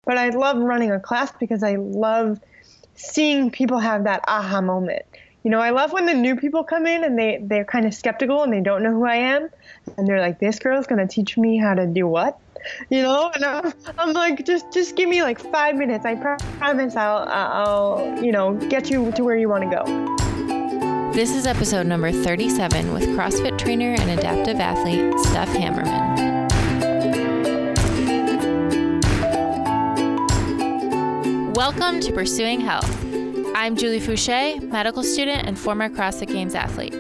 but I love running a class because I love seeing people have that aha moment. I love when the new people come in and they're kind of skeptical and they don't know who I am. And they're like, this girl's going to teach me how to do what? And I'm like, just give me like 5 minutes. I promise I'll get you to where you want to go. This is episode number 37 with CrossFit trainer and adaptive athlete, Steph Hammerman. Welcome to Pursuing Health. I'm Julie Fouché, medical student and former CrossFit Games athlete.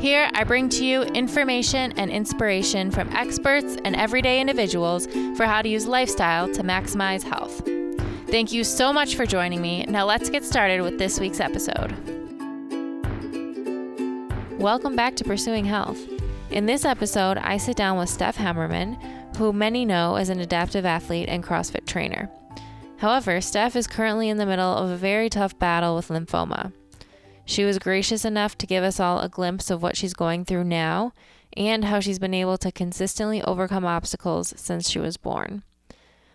Here, I bring to you information and inspiration from experts and everyday individuals for how to use lifestyle to maximize health. Thank you so much for joining me. Now let's get started with this week's episode. Welcome back to Pursuing Health. In this episode, I sit down with Steph Hammerman, who many know as an adaptive athlete and CrossFit trainer. However, Steph is currently in the middle of a very tough battle with lymphoma. She was gracious enough to give us all a glimpse of what she's going through now and how she's been able to consistently overcome obstacles since she was born.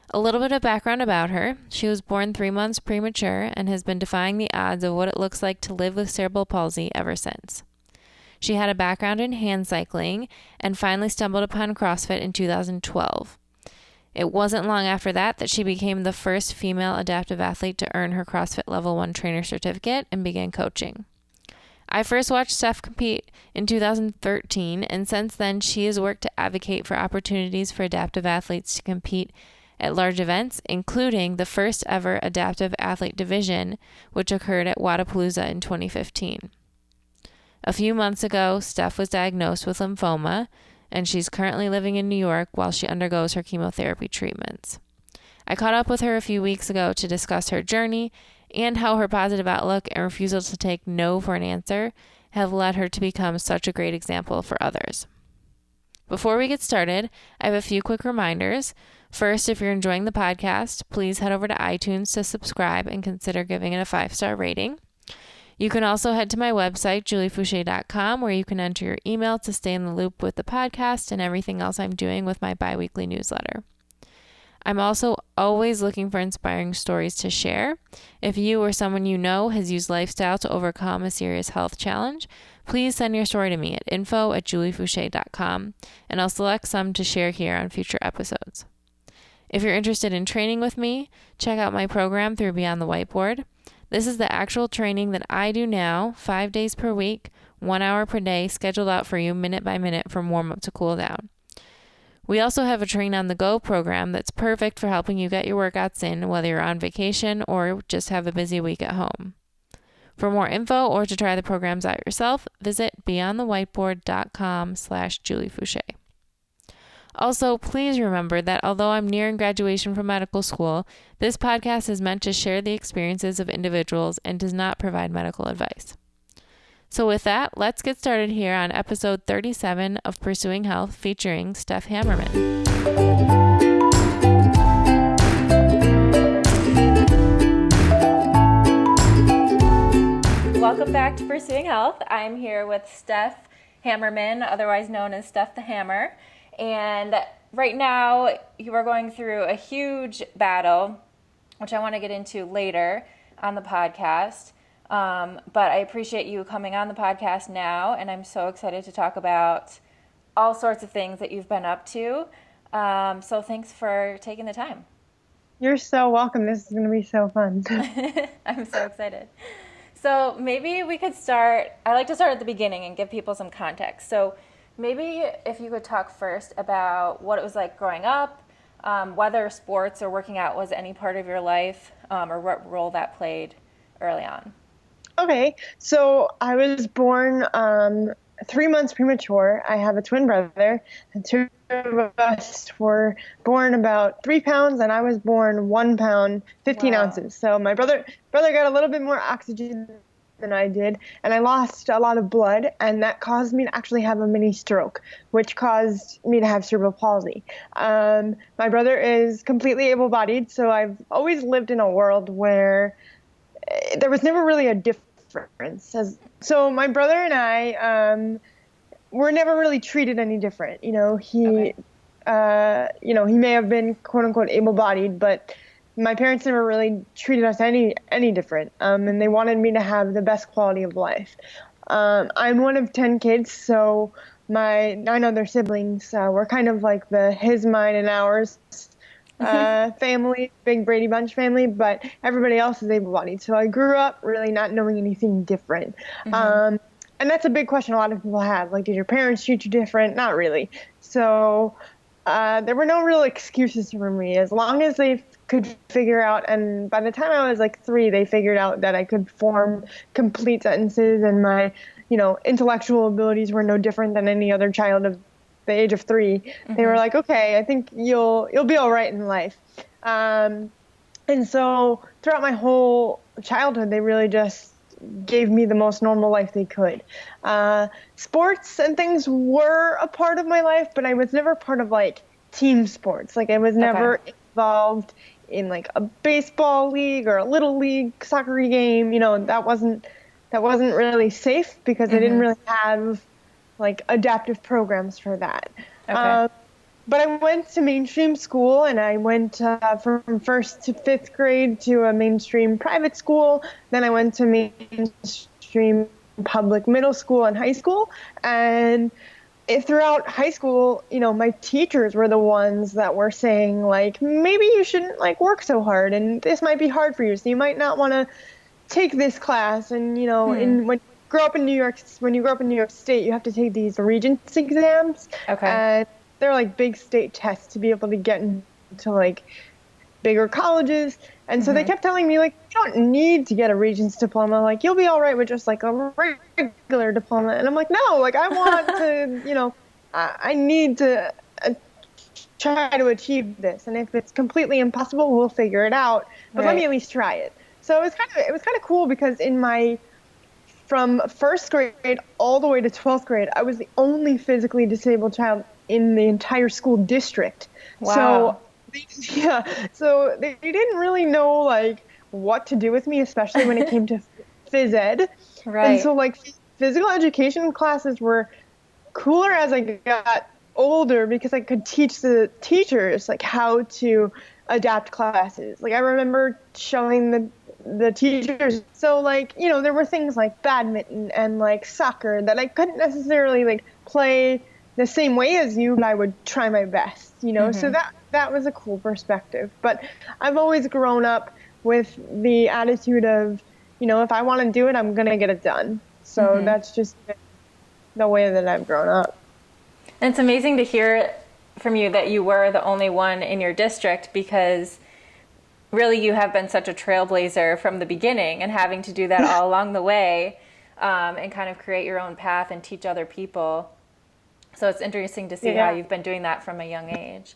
A little bit of background about her. She was born 3 months premature and has been defying the odds of what it looks like to live with cerebral palsy ever since. She had a background in hand cycling and finally stumbled upon CrossFit in 2012. It wasn't long after that she became the first female adaptive athlete to earn her CrossFit Level 1 trainer certificate and began coaching. I first watched Steph compete in 2013, and since then she has worked to advocate for opportunities for adaptive athletes to compete at large events, including the first ever adaptive athlete division, which occurred at Wodapalooza in 2015. A few months ago, Steph was diagnosed with lymphoma, and she's currently living in New York while she undergoes her chemotherapy treatments. I caught up with her a few weeks ago to discuss her journey and how her positive outlook and refusal to take no for an answer have led her to become such a great example for others. Before we get started, I have a few quick reminders. First, if you're enjoying the podcast, please head over to iTunes to subscribe and consider giving it a 5-star rating. You can also head to my website, juliefouché.com, where you can enter your email to stay in the loop with the podcast and everything else I'm doing with my bi-weekly newsletter. I'm also always looking for inspiring stories to share. If you or someone you know has used lifestyle to overcome a serious health challenge, please send your story to me at info@juliefouché.com, and I'll select some to share here on future episodes. If you're interested in training with me, check out my program through Beyond the Whiteboard. This is the actual training that I do now, 5 days per week, 1 hour per day, scheduled out for you minute by minute from warm-up to cool-down. We also have a Train on the Go program that's perfect for helping you get your workouts in, whether you're on vacation or just have a busy week at home. For more info or to try the programs out yourself, visit beyondthewhiteboard.com/juliefouché. Also, please remember that although I'm nearing graduation from medical school, this podcast is meant to share the experiences of individuals and does not provide medical advice. So with that, let's get started here on episode 37 of Pursuing Health featuring Steph Hammerman. Welcome back to Pursuing Health. I'm here with Steph Hammerman, otherwise known as Steph the Hammer. And right now, you are going through a huge battle, which I want to get into later on the podcast. But I appreciate you coming on the podcast now, and I'm so excited to talk about all sorts of things that you've been up to. So thanks for taking the time. You're so welcome. This is going to be so fun. I'm so excited. So maybe we could start, I like to start at the beginning and give people some context. So maybe if you could talk first about what it was like growing up, whether sports or working out was any part of your life, or what role that played early on. Okay, so I was born 3 months premature. I have a twin brother, and 2 of us were born about 3 pounds, and I was born 1 pound, 15 ounces. So my brother got a little bit more oxygen than I did, and I lost a lot of blood, and that caused me to actually have a mini stroke, which caused me to have cerebral palsy. My brother is completely able-bodied, so I've always lived in a world where there was never really a difference. So my brother and I were never really treated any different. He may have been quote unquote able-bodied, but my parents never really treated us any different, and they wanted me to have the best quality of life. I'm one of 10 kids, so my 9 other siblings were kind of like the his, mine, and ours family, big Brady Bunch family, but everybody else is able-bodied. So I grew up really not knowing anything different. And that's a big question a lot of people have. Like, did your parents treat you different? Not really. So there were no real excuses for me. As long as they could figure out, and by the time I was like 3, they figured out that I could form complete sentences, and my, intellectual abilities were no different than any other child of the age of 3. They were like, okay, I think you'll be all right in life. And so throughout my whole childhood, they really just gave me the most normal life they could. Sports and things were a part of my life, but I was never part of like team sports. Like, I was never involved in like a baseball league or a little league soccer game. That wasn't really safe because I didn't really have like adaptive programs for that. But I went to mainstream school, and I went from 1st to 5th grade to a mainstream private school. Then I went to mainstream public middle school and high school. And throughout high school, my teachers were the ones that were saying, like, maybe you shouldn't like work so hard, and this might be hard for you, so you might not want to take this class. And when you grow up in New York State, you have to take these Regents exams. And they're like big state tests to be able to get into like bigger colleges. And so they kept telling me, like, you don't need to get a Regents diploma. Like, you'll be all right with just like a regular diploma. And I'm like, no, like, I want to, I need to try to achieve this. And if it's completely impossible, we'll figure it out. But let me at least try it. So it was kind of cool because from 1st grade all the way to 12th grade, I was the only physically disabled child in the entire school district. Wow. So they didn't really know like what to do with me, especially when it came to phys ed. And so like physical education classes were cooler as I got older because I could teach the teachers like how to adapt classes. Like, I remember showing the teachers. So like, there were things like badminton and like soccer that I couldn't necessarily like play the same way as you, but I would try my best, so that was a cool perspective. But I've always grown up with the attitude of, if I want to do it, I'm going to get it done. So that's just the way that I've grown up. And it's amazing to hear from you that you were the only one in your district, because really you have been such a trailblazer from the beginning, and having to do that all along the way, and kind of create your own path and teach other people. So it's interesting to see how you've been doing that from a young age.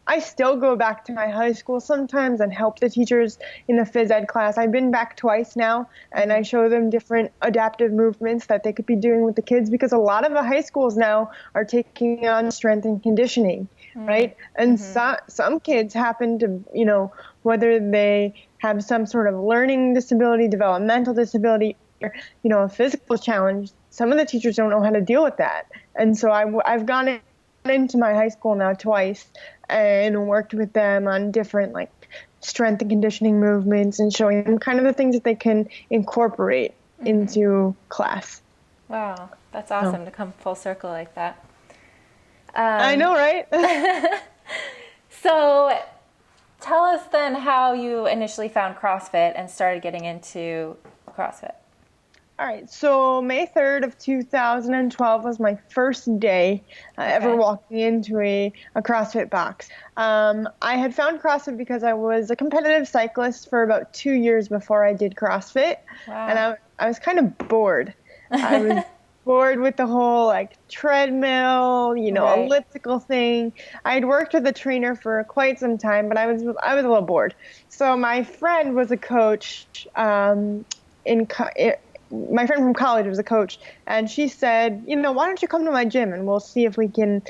I still go back to my high school sometimes and help the teachers in the phys ed class. I've been back twice now, and I show them different adaptive movements that they could be doing with the kids, because a lot of the high schools now are taking on strength and conditioning, right? And some kids happen to, whether they have some sort of learning disability, developmental disability, or, a physical challenge, some of the teachers don't know how to deal with that. And so I've gone into my high school now twice and worked with them on different like strength and conditioning movements and showing them kind of the things that they can incorporate into class. Wow, that's awesome to come full circle like that. I know, right? So tell us then how you initially found CrossFit and started getting into CrossFit. All right, so May 3rd of 2012 was my first day ever walking into a CrossFit box. I had found CrossFit because I was a competitive cyclist for about 2 years before I did CrossFit. Wow. And I was kind of bored. I was bored with the whole like treadmill, elliptical thing. I had worked with a trainer for quite some time, but I was a little bored. So my friend was a coach my friend from college was a coach, and she said, why don't you come to my gym and we'll see if we can,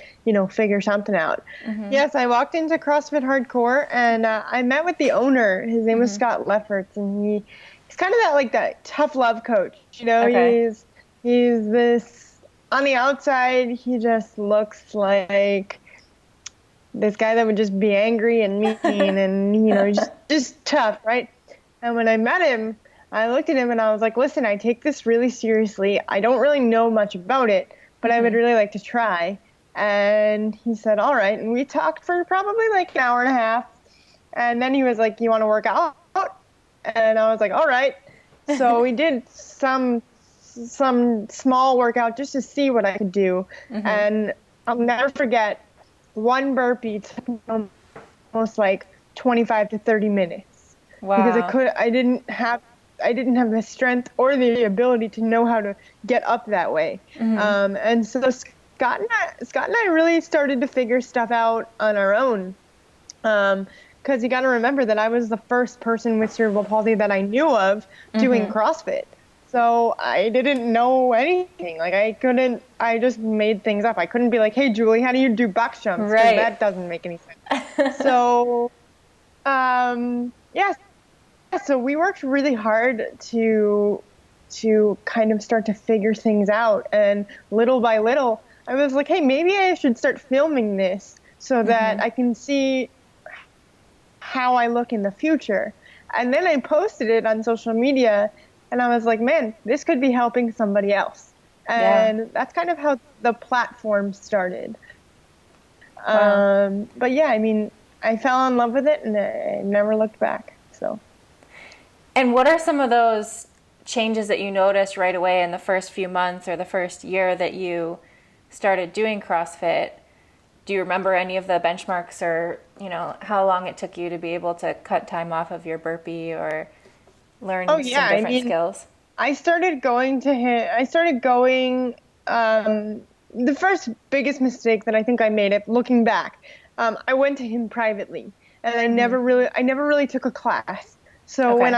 figure something out. Yes, I walked into CrossFit Hardcore, and I met with the owner. His name was Scott Lefferts, and he's kind of that tough love coach. He's this, on the outside, he just looks like this guy that would just be angry and mean and, just tough, right? And when I met him, I looked at him and I was like, listen, I take this really seriously. I don't really know much about it, but I would really like to try. And he said, all right. And we talked for probably like an hour and a half. And then he was like, you want to work out? And I was like, all right. So we did some small workout just to see what I could do. And I'll never forget, one burpee took almost like 25 to 30 minutes. Wow. Because I didn't have the strength or the ability to know how to get up that way. And so Scott and I really started to figure stuff out on our own. Because you got to remember that I was the first person with cerebral palsy that I knew of doing CrossFit. So I didn't know anything. Like I just made things up. I couldn't be like, hey, Julie, how do you do box jumps? Right. That doesn't make any sense. So, so we worked really hard to kind of start to figure things out. And little by little, I was like, hey, maybe I should start filming this so that I can see how I look in the future. And then I posted it on social media and I was like, man, this could be helping somebody else. And that's kind of how the platform started. Wow. But yeah, I mean, I fell in love with it and I never looked back. So. And what are some of those changes that you noticed right away in the first few months or the first year that you started doing CrossFit? Do you remember any of the benchmarks or, how long it took you to be able to cut time off of your burpee or learn some different skills? I started going to him. The first biggest mistake that I think I made, looking back, I went to him privately and I never really took a class. So when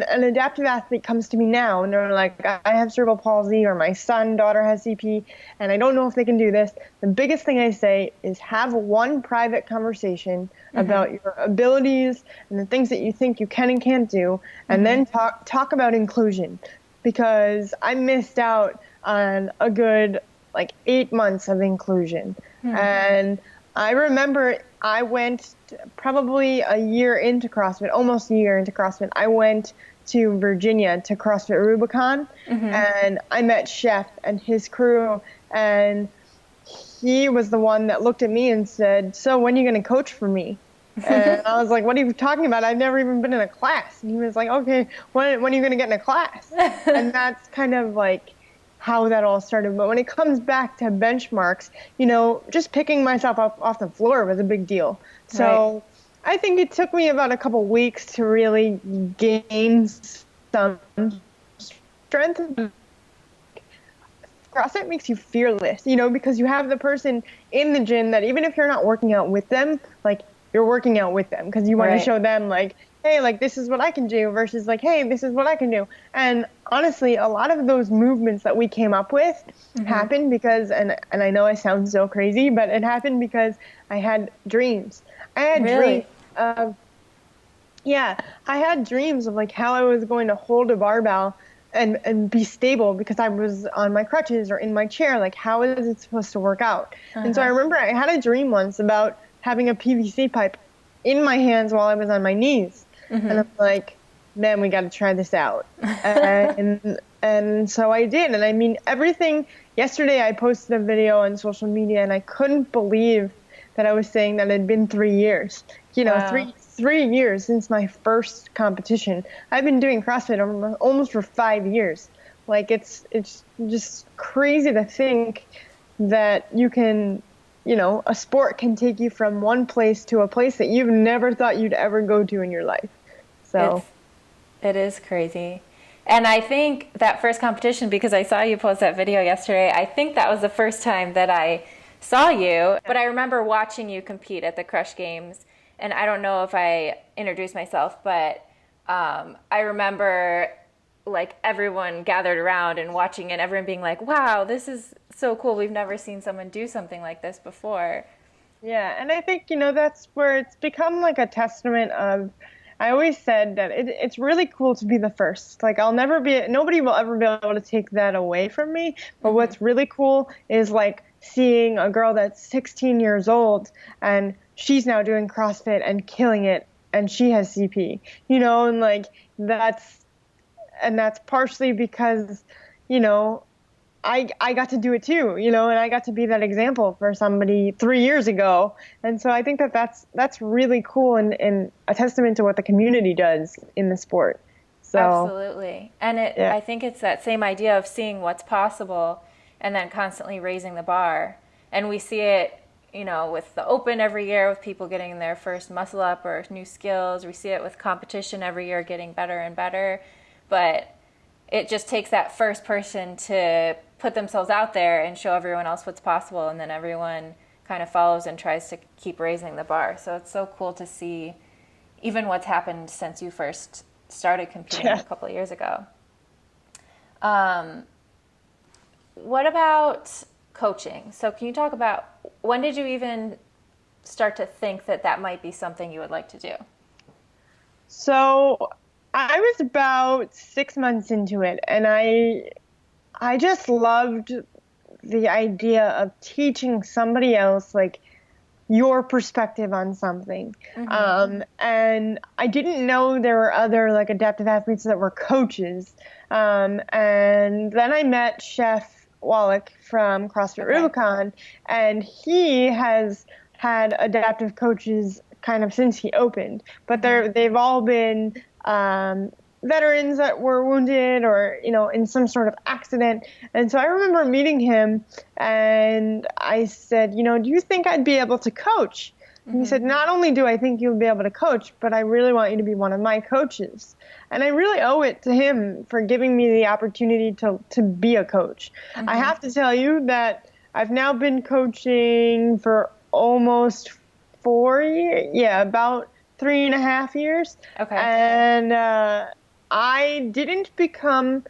an adaptive athlete comes to me now and they're like, I have cerebral palsy or my daughter has CP and I don't know if they can do this, the biggest thing I say is have one private conversation about your abilities and the things that you think you can and can't do, and then talk about inclusion, because I missed out on a good 8 months of inclusion. And I remember I went probably a year into CrossFit, almost a year into CrossFit. I went to Virginia to CrossFit Rubicon, and I met Chef and his crew, and he was the one that looked at me and said, so when are you going to coach for me? And I was like, what are you talking about? I've never even been in a class. And he was like, okay, when are you going to get in a class? And that's kind of how that all started. But when it comes back to benchmarks, just picking myself up off the floor was a big deal. So I think it took me about a couple weeks to really gain some strength. CrossFit makes you fearless, because you have the person in the gym that even if you're not working out with them, you're working out with them because you want to show them hey, this is what I can do versus hey, this is what I can do. And honestly, a lot of those movements that we came up with happened because, and I know I sound so crazy, but it happened because I had dreams. I had dreams of, I had dreams of how I was going to hold a barbell and be stable because I was on my crutches or in my chair. How is it supposed to work out? And so I remember I had a dream once about having a PVC pipe in my hands while I was on my knees. And I'm like, man, we got to try this out. And so I did. And I mean, yesterday I posted a video on social media and I couldn't believe that I was saying that it had been 3 years. Wow. 3 years since my first competition. I've been doing CrossFit almost for 5 years. It's just crazy to think that you can, a sport can take you from one place to a place that you've never thought you'd ever go to in your life. So it is crazy. And I think that first competition, because I saw you post that video yesterday, I think that was the first time that I saw you. But I remember watching you compete at the Crush Games. And I don't know if I introduced myself, but I remember everyone gathered around and watching it, everyone being like, wow, this is so cool. We've never seen someone do something like this before. Yeah, and I think, that's where it's become a testament of, I always said that it's really cool to be the first. Nobody will ever be able to take that away from me. But what's really cool is seeing a girl that's 16 years old and she's now doing CrossFit and killing it, and she has CP, and like that's partially because, I got to do it too, and I got to be that example for somebody 3 years ago. And so I think that's really cool and a testament to what the community does in the sport. So absolutely. And I think it's that same idea of seeing what's possible and then constantly raising the bar. And we see it, with the Open every year, with people getting their first muscle up or new skills. We see it with competition every year getting better and better. But it just takes that first person to put themselves out there and show everyone else what's possible, and then everyone kind of follows and tries to keep raising the bar. So it's so cool to see even what's happened since you first started competing a couple of years ago. What about coaching? So can you talk about, when did you even start to think that might be something you would like to do? So I was about 6 months into it, and I just loved the idea of teaching somebody else, like, your perspective on something. Mm-hmm. And I didn't know there were other, like, adaptive athletes that were coaches. And then I met Chef Wallach from CrossFit Rubicon, and he has had adaptive coaches kind of since he opened, but they've all been veterans that were wounded or, in some sort of accident. And so I remember meeting him, and I said, do you think I'd be able to coach? And he said, not only do I think you'll be able to coach, but I really want you to be one of my coaches. And I really owe it to him for giving me the opportunity to be a coach. I have to tell you that I've now been coaching for almost 4 years. Yeah, about 3.5 years. Okay. And I didn't become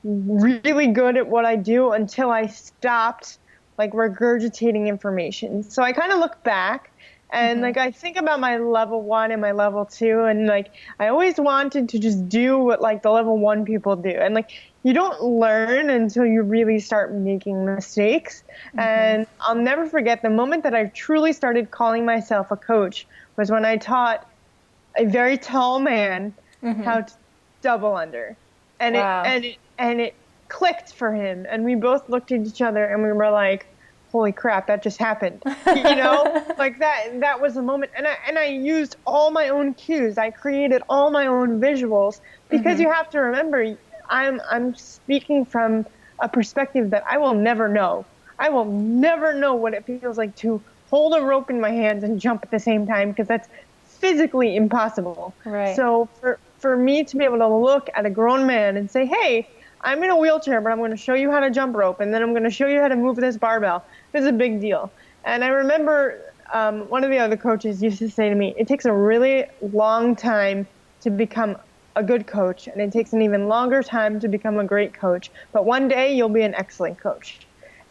really good at what I do until I stopped, like, regurgitating information. So I kind of look back and like I think about my level 1 and my level 2, and like I always wanted to just do what like the level 1 people do. And like you don't learn until you really start making mistakes. And I'll never forget the moment that I truly started calling myself a coach was when I taught a very tall man how to double under. And it clicked for him, and we both looked at each other and we were like, holy crap, that just happened. Like that was the moment. And I used all my own cues. I created all my own visuals, because you have to remember, I'm speaking from a perspective that I will never know. I will never know what it feels like to hold a rope in my hands and jump at the same time, because that's physically impossible. Right. So for me to be able to look at a grown man and say, hey, I'm in a wheelchair, but I'm going to show you how to jump rope, and then I'm going to show you how to move this barbell. It's a big deal. And I remember one of the other coaches used to say to me, it takes a really long time to become a good coach, and it takes an even longer time to become a great coach. But one day you'll be an excellent coach.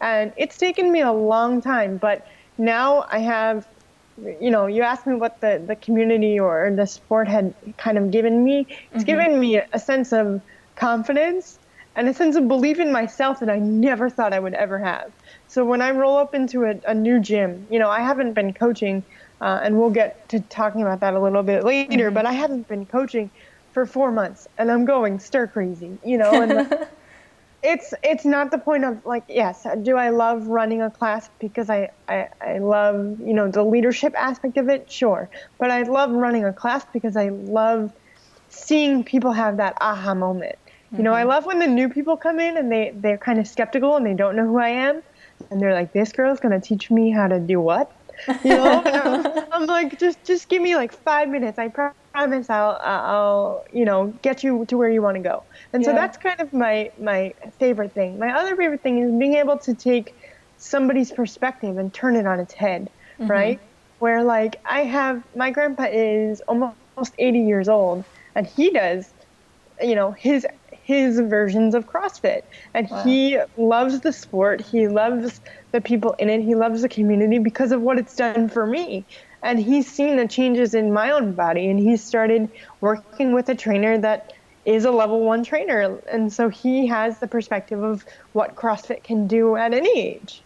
And it's taken me a long time, but now I have, you asked me what the community or the sport had kind of given me. It's given me a sense of confidence and a sense of belief in myself that I never thought I would ever have. So when I roll up into a new gym, I haven't been coaching, and we'll get to talking about that a little bit later, but I haven't been coaching for 4 months, and I'm going stir crazy, and it's not the point of like, yes, do I love running a class because I love, the leadership aspect of it? Sure. But I love running a class because I love seeing people have that aha moment. I love when the new people come in and they're kind of skeptical and they don't know who I am. And they're like, this girl's going to teach me how to do what? I'm like, just give me like 5 minutes. I promise I'll get you to where you want to go. And so that's kind of my favorite thing. My other favorite thing is being able to take somebody's perspective and turn it on its head, right? Where like my grandpa is almost 80 years old, and he does, his versions of CrossFit. And he loves the sport. He loves the people in it. He loves the community because of what it's done for me. And he's seen the changes in my own body. And he started working with a trainer that is a level 1 trainer. And so he has the perspective of what CrossFit can do at any age.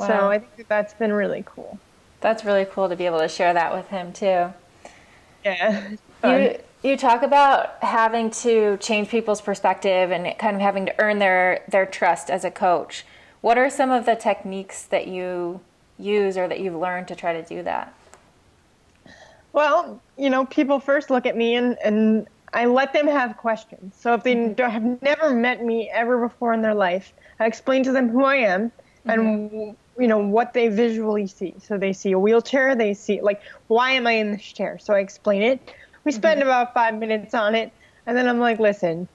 So I think that that's been really cool. That's really cool to be able to share that with him too. Yeah, it's fun. You talk about having to change people's perspective and kind of having to earn their trust as a coach. What are some of the techniques that you use or that you've learned to try to do that? Well, people first look at me and I let them have questions. So if they have never met me ever before in their life, I explain to them who I am and what they visually see. So they see a wheelchair, they see like, why am I in this chair? So I explain it. We spend about 5 minutes on it, and then I'm like, listen,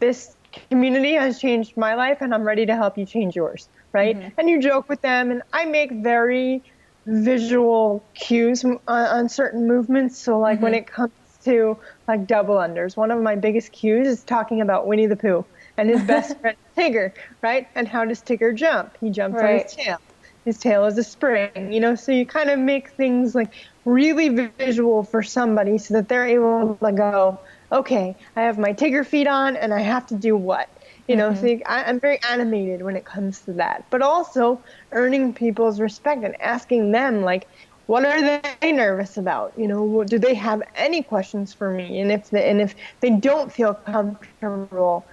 this community has changed my life and I'm ready to help you change yours, right? And you joke with them, and I make very visual cues on certain movements. So like when it comes to like double unders, one of my biggest cues is talking about Winnie the Pooh and his best friend Tigger, right? And how does Tigger jump? He jumps on his tail. His tail is a spring, so you kind of make things like really visual for somebody so that they're able to go, okay, I have my Tigger feet on and I have to do what? So I'm very animated when it comes to that, but also earning people's respect and asking them, like, what are they nervous about? Do they have any questions for me? And if they don't feel comfortable,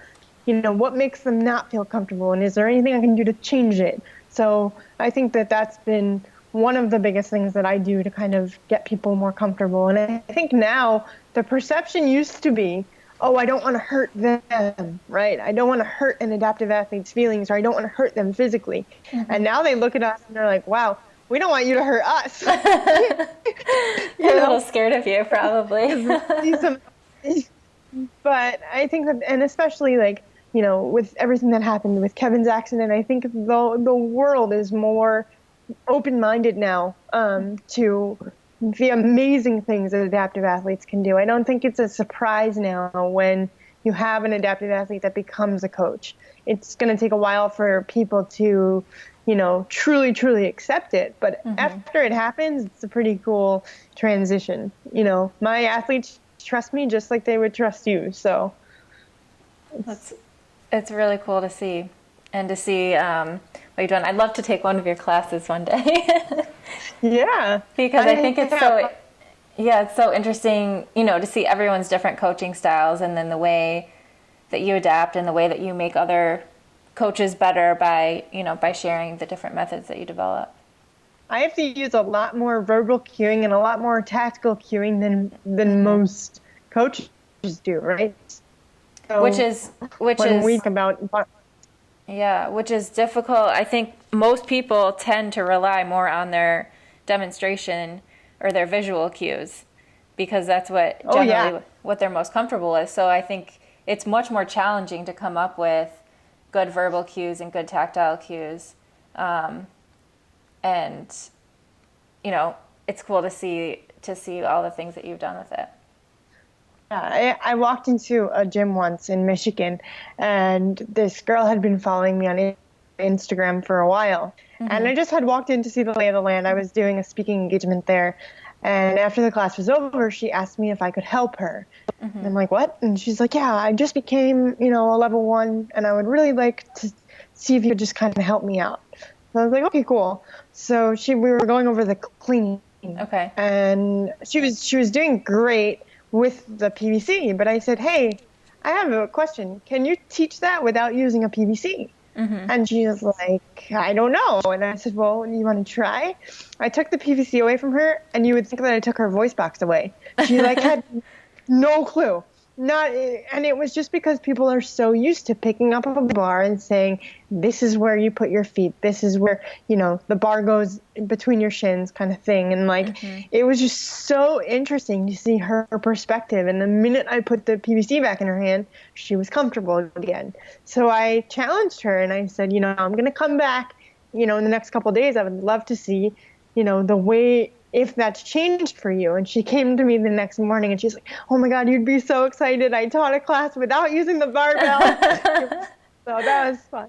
what makes them not feel comfortable? And is there anything I can do to change it? So I think that that's been one of the biggest things that I do to kind of get people more comfortable. And I think now the perception used to be, oh, I don't want to hurt them, right? I don't want to hurt an adaptive athlete's feelings, or I don't want to hurt them physically. And now they look at us and they're like, wow, we don't want you to hurt us. They're a little scared of you, probably. But I think that, and especially like, with everything that happened with Kevin's accident, I think the world is more open-minded now to the amazing things that adaptive athletes can do. I don't think it's a surprise now when you have an adaptive athlete that becomes a coach. It's going to take a while for people to, truly, truly accept it. But after it happens, it's a pretty cool transition. My athletes trust me just like they would trust you. So it's really cool to see, and to see what you've done. I'd love to take one of your classes one day. Yeah. Because I think it's so interesting, to see everyone's different coaching styles, and then the way that you adapt and the way that you make other coaches better by sharing the different methods that you develop. I have to use a lot more verbal cueing and a lot more tactical cueing than most coaches do, right? So which is difficult. I think most people tend to rely more on their demonstration or their visual cues, because that's what generally what they're most comfortable with. So I think it's much more challenging to come up with good verbal cues and good tactile cues. And it's cool to see all the things that you've done with it. Yeah, I walked into a gym once in Michigan, and this girl had been following me on Instagram for a while. And I just had walked in to see the lay of the land. I was doing a speaking engagement there. And after the class was over, she asked me if I could help her. And I'm like, what? And she's like, yeah, I just became, a level 1, and I would really like to see if you could just kind of help me out. So I was like, okay, cool. So we were going over the cleaning. Okay. And she was doing great with the PVC, but I said, hey, I have a question. Can you teach that without using a PVC? And she was like, I don't know. And I said, well, you want to try? I took the PVC away from her, and you would think that I took her voice box away. She had no clue. And it was just because people are so used to picking up a bar and saying, this is where you put your feet. This is where, the bar goes between your shins kind of thing. And it was just so interesting to see her perspective. And the minute I put the PVC back in her hand, she was comfortable again. So I challenged her and I said, I'm going to come back, in the next couple of days. I would love to see, the way, if that's changed for you. And she came to me the next morning and she's like, oh my God, you'd be so excited. I taught a class without using the barbell. So that was fun.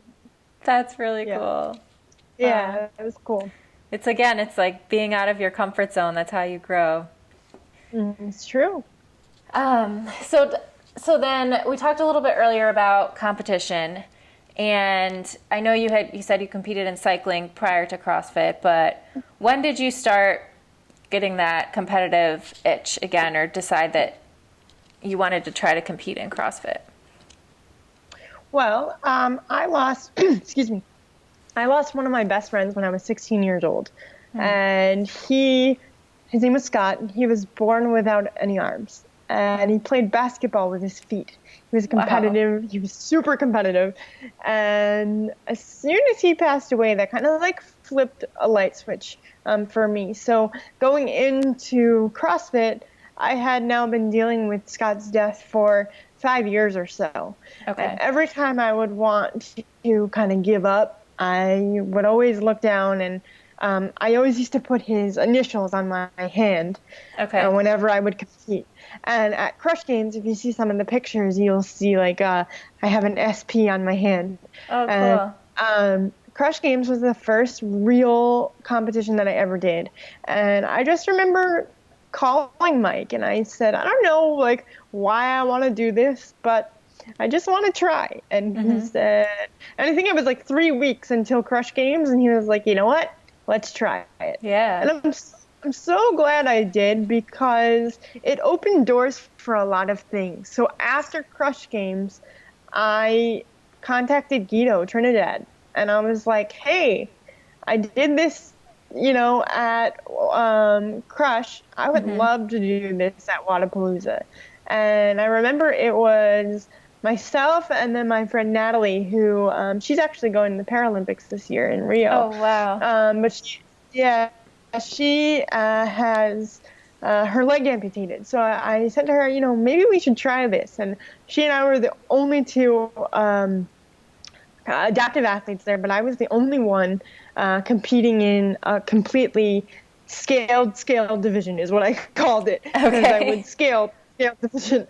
That's really cool. Yeah, it was cool. It's like being out of your comfort zone. That's how you grow. It's true. So then we talked a little bit earlier about competition, And I know you said you competed in cycling prior to CrossFit, but when did you start getting that competitive itch again, or decide that you wanted to try to compete in CrossFit? Well, I lost, excuse me, I lost one of my best friends when I was 16 years old. And his name was Scott. He was born without any arms. And he played basketball with his feet. He was competitive. Wow. He was super competitive. And as soon as he passed away, that kind of like flipped a light switch for me. So going into CrossFit, I had now been dealing with Scott's death for 5 years or so. Okay. And every time I would want to kind of give up, I would always look down, and I always used to put his initials on my hand whenever I would compete. And at Crush Games, if you see some of the pictures, you'll see like I have an SP on my hand. Oh, cool. And, Crush Games was the first real competition that I ever did. And I just remember calling Mike, and I said, I don't know like why I want to do this, but I just want to try. And he said, and I think it was like 3 weeks until Crush Games, and he was like, you know what? Let's try it. Yeah. And I'm so glad I did, because it opened doors for a lot of things. So after Crush Games, I contacted Guido Trinidad, and I was like, hey, I did this, at Crush. I would love to do this at Wodapalooza. And I remember it was myself and then my friend Natalie, who she's actually going to the Paralympics this year in Rio. Oh, wow. But she has her leg amputated. So I said to her, maybe we should try this. And she and I were the only two adaptive athletes there, but I was the only one competing in a completely scaled division is what I called it. Because I would scale division.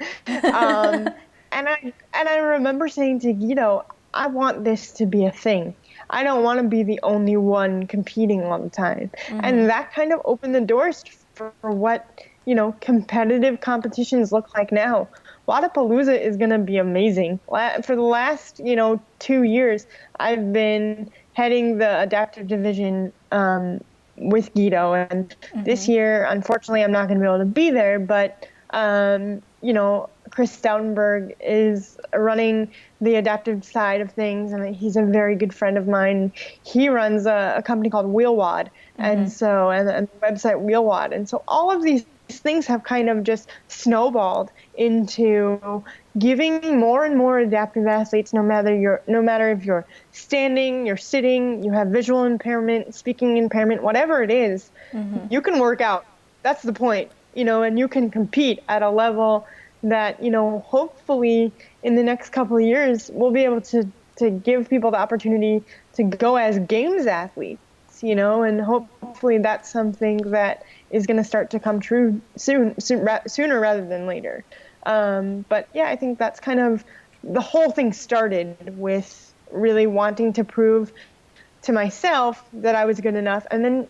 And I remember saying to Guido, I want this to be a thing. I don't want to be the only one competing all the time. And that kind of opened the doors for what, competitive competitions look like now. Wodapalooza is going to be amazing. For the last, 2 years, I've been heading the adaptive division with Guido. And this year, unfortunately, I'm not going to be able to be there, but Chris Stoutenberg is running the adaptive side of things, and he's a very good friend of mine. He runs a company called WheelWod, and the website WheelWod. And so all of these things have kind of just snowballed into giving more and more adaptive athletes, no matter if you're standing, you're sitting, you have visual impairment, speaking impairment, whatever it is, you can work out. That's the point, and you can compete at a level that, hopefully in the next couple of years, we'll be able to give people the opportunity to go as games athletes, and hopefully that's something that is going to start to come true sooner rather than later. But yeah, I think that's kind of the whole thing started with really wanting to prove to myself that I was good enough. And then,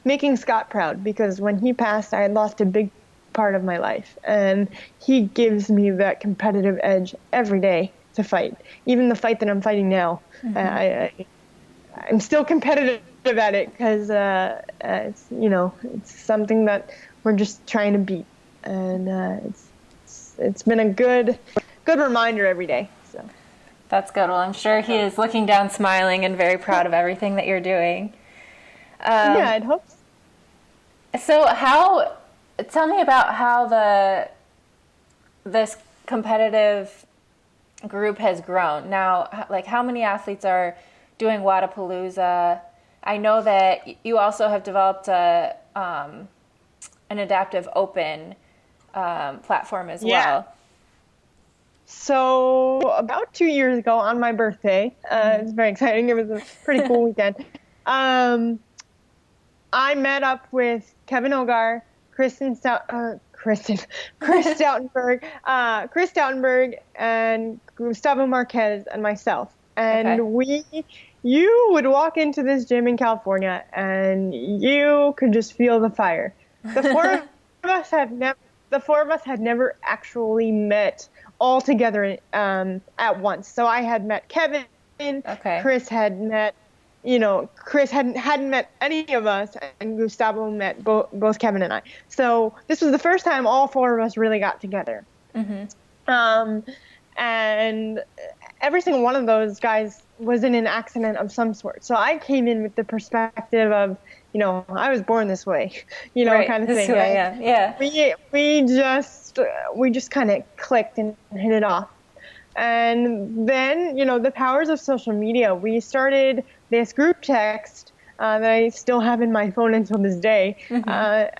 making Scott proud, because when he passed, I had lost a big part of my life, and he gives me that competitive edge every day to fight. Even the fight that I'm fighting now, I'm still competitive at it, because it's something that we're just trying to beat, and it's been a good reminder every day. So that's good. Well, I'm sure he is looking down, smiling, and very proud of everything that you're doing. Yeah, I'd hope so. So tell me about how this competitive group has grown. Now, like, how many athletes are doing Wodapalooza? I know that you also have developed an adaptive open platform as well. So about 2 years ago on my birthday, it was very exciting. It was a pretty cool weekend. I met up with Kevin Ogar, Chris Stoutenberg, and Gustavo Marquez, and myself. And you would walk into this gym in California, and you could just feel the fire. The four of us had never actually met all together at once. So I had met Kevin, Okay. Chris had met, Chris hadn't met any of us, and Gustavo met both Kevin and I. So this was the first time all four of us really got together. Um, and every single one of those guys was in an accident of some sort. So I came in with the perspective of, I was born this way, Right. kind of This thing. way, yeah. We just kind of clicked and hit it off. And then, the powers of social media, we started this group text that I still have in my phone until this day.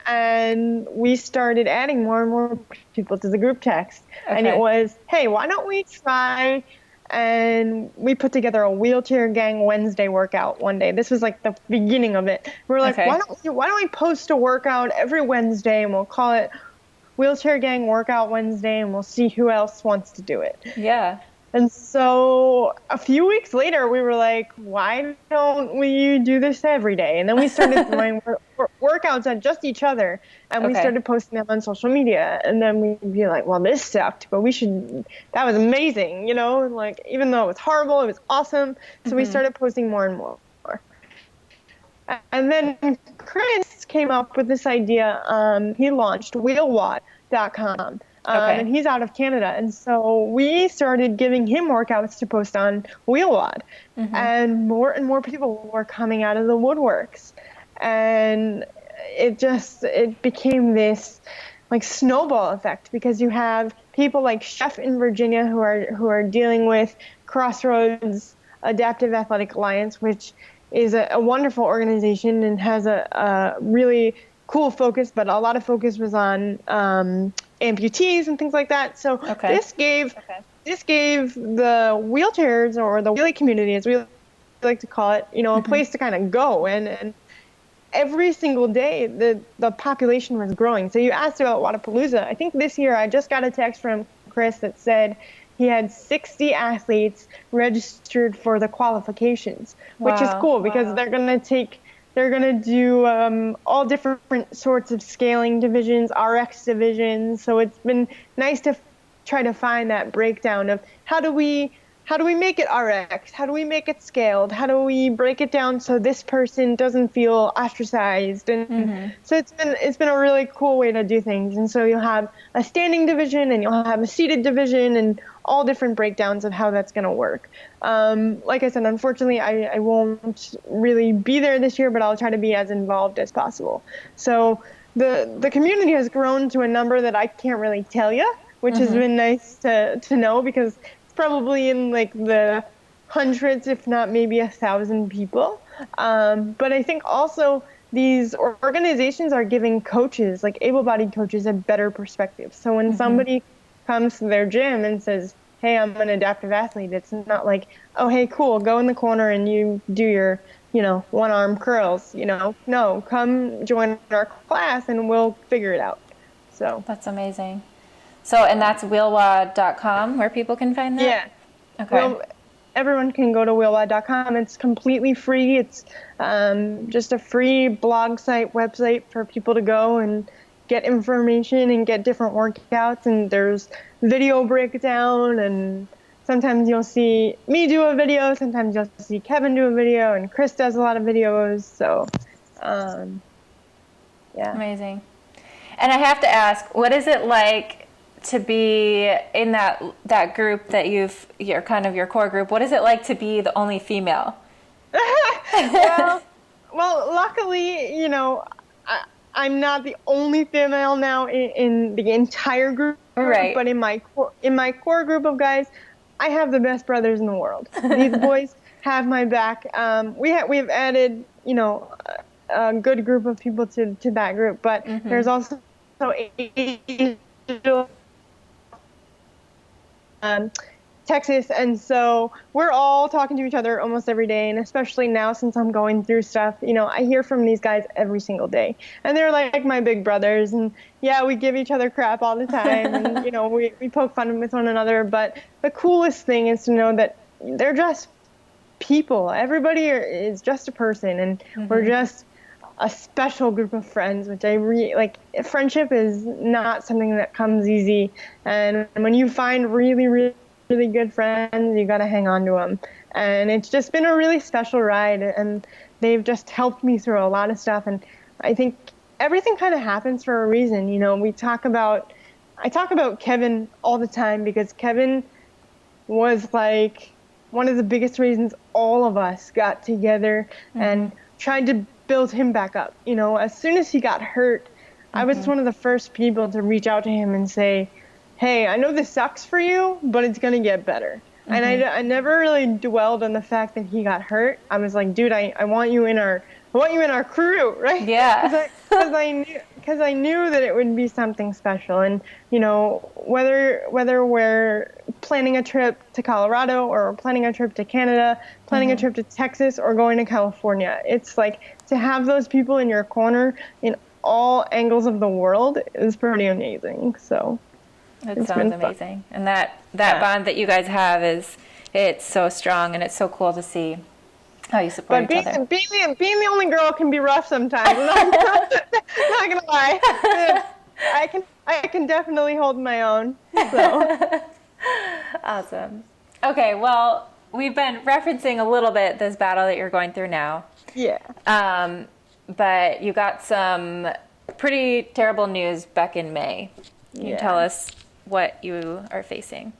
And we started adding more and more people to the group text. Okay. And it was, hey, why don't we try? And we put together a wheelchair gang Wednesday workout one day. This was like the beginning of it. We're like, Okay. why don't we post a workout every Wednesday, and we'll call it Wheelchair Gang Workout Wednesday, and we'll see who else wants to do it. Yeah. And so a few weeks later, we were like, why don't we do this every day? And then we started doing workouts on just each other, and we started posting them on social media. And then we'd be like, well, this sucked, but that was amazing, like, even though it was horrible, it was awesome. So we started posting more and more. And then Chris came up with this idea. He launched wheelwad.com. And he's out of Canada. And so we started giving him workouts to post on Wheelwad. And more people were coming out of the woodworks. And it became this like snowball effect, because you have people like Chef in Virginia who are dealing with Crossroads Adaptive Athletic Alliance, which is a wonderful organization and has a really cool focus, but a lot of focus was on amputees and things like that. So this gave the wheelchairs, or the wheelie community, as we like to call it, a place to kind of go. And every single day the population was growing. So you asked about Wodapalooza. I think this year I just got a text from Chris that said he had 60 athletes registered for the qualifications, which is cool, because they're going to do all different sorts of scaling divisions, RX divisions. So it's been nice to try to find that breakdown of how do we make it RX? How do we make it scaled? How do we break it down so this person doesn't feel ostracized? And so it's been a really cool way to do things. And so you'll have a standing division, and you'll have a seated division, and all different breakdowns of how that's going to work. Like I said, unfortunately, I won't really be there this year, but I'll try to be as involved as possible. So the community has grown to a number that I can't really tell you, which has been nice to know, because it's probably in like the hundreds, if not maybe 1,000 people. But I think also these organizations are giving coaches, like able-bodied coaches, a better perspective. So when somebody comes to their gym and says, hey, I'm an adaptive athlete, it's not like, oh, hey, cool, go in the corner and you do your, one-arm curls, No, come join our class and we'll figure it out. So that's amazing. So, and that's wheelwad.com where people can find that? Yeah. Okay. Well, everyone can go to wheelwad.com. It's completely free. It's just a free blog site, website for people to go and get information and get different workouts. And there's video breakdown, and sometimes you'll see me do a video, sometimes you'll see Kevin do a video, and Chris does a lot of videos. So, yeah. Amazing. And I have to ask, what is it like to be in that group that you're kind of your core group? What is it like to be the only female? well, luckily, I'm not the only female now in the entire group. Right. But in my core group of guys, I have the best brothers in the world. These boys have my back. We've added, a good group of people to that group, but there's also Texas, and so we're all talking to each other almost every day, and especially now since I'm going through stuff, I hear from these guys every single day, and they're like my big brothers, and yeah, we give each other crap all the time, and we poke fun with one another, but the coolest thing is to know that they're just people. Everybody is just a person, and we're just a special group of friends, which I really like. Friendship is not something that comes easy, and when you find really, really, really good friends, you got to hang on to them. And it's just been a really special ride, and they've just helped me through a lot of stuff. And I think everything kind of happens for a reason. I talk about Kevin all the time, because Kevin was like one of the biggest reasons all of us got together and tried to build him back up. As soon as he got hurt, I was one of the first people to reach out to him and say, hey, I know this sucks for you, but it's going to get better. And I never really dwelled on the fact that he got hurt. I was like, dude, I want you in our crew, right? Yeah. Because I knew that it would be something special. And, whether we're planning a trip to Colorado, or planning a trip to Canada, planning a trip to Texas, or going to California, it's like to have those people in your corner in all angles of the world is pretty amazing. So it sounds amazing. And that bond that you guys have it's so strong, and it's so cool to see how you support each other. Being the only girl can be rough sometimes. I'm not gonna lie. I can definitely hold my own. So. Awesome. Okay, well, we've been referencing a little bit this battle that you're going through now. Yeah. But you got some pretty terrible news back in May. Can you tell us what you are facing?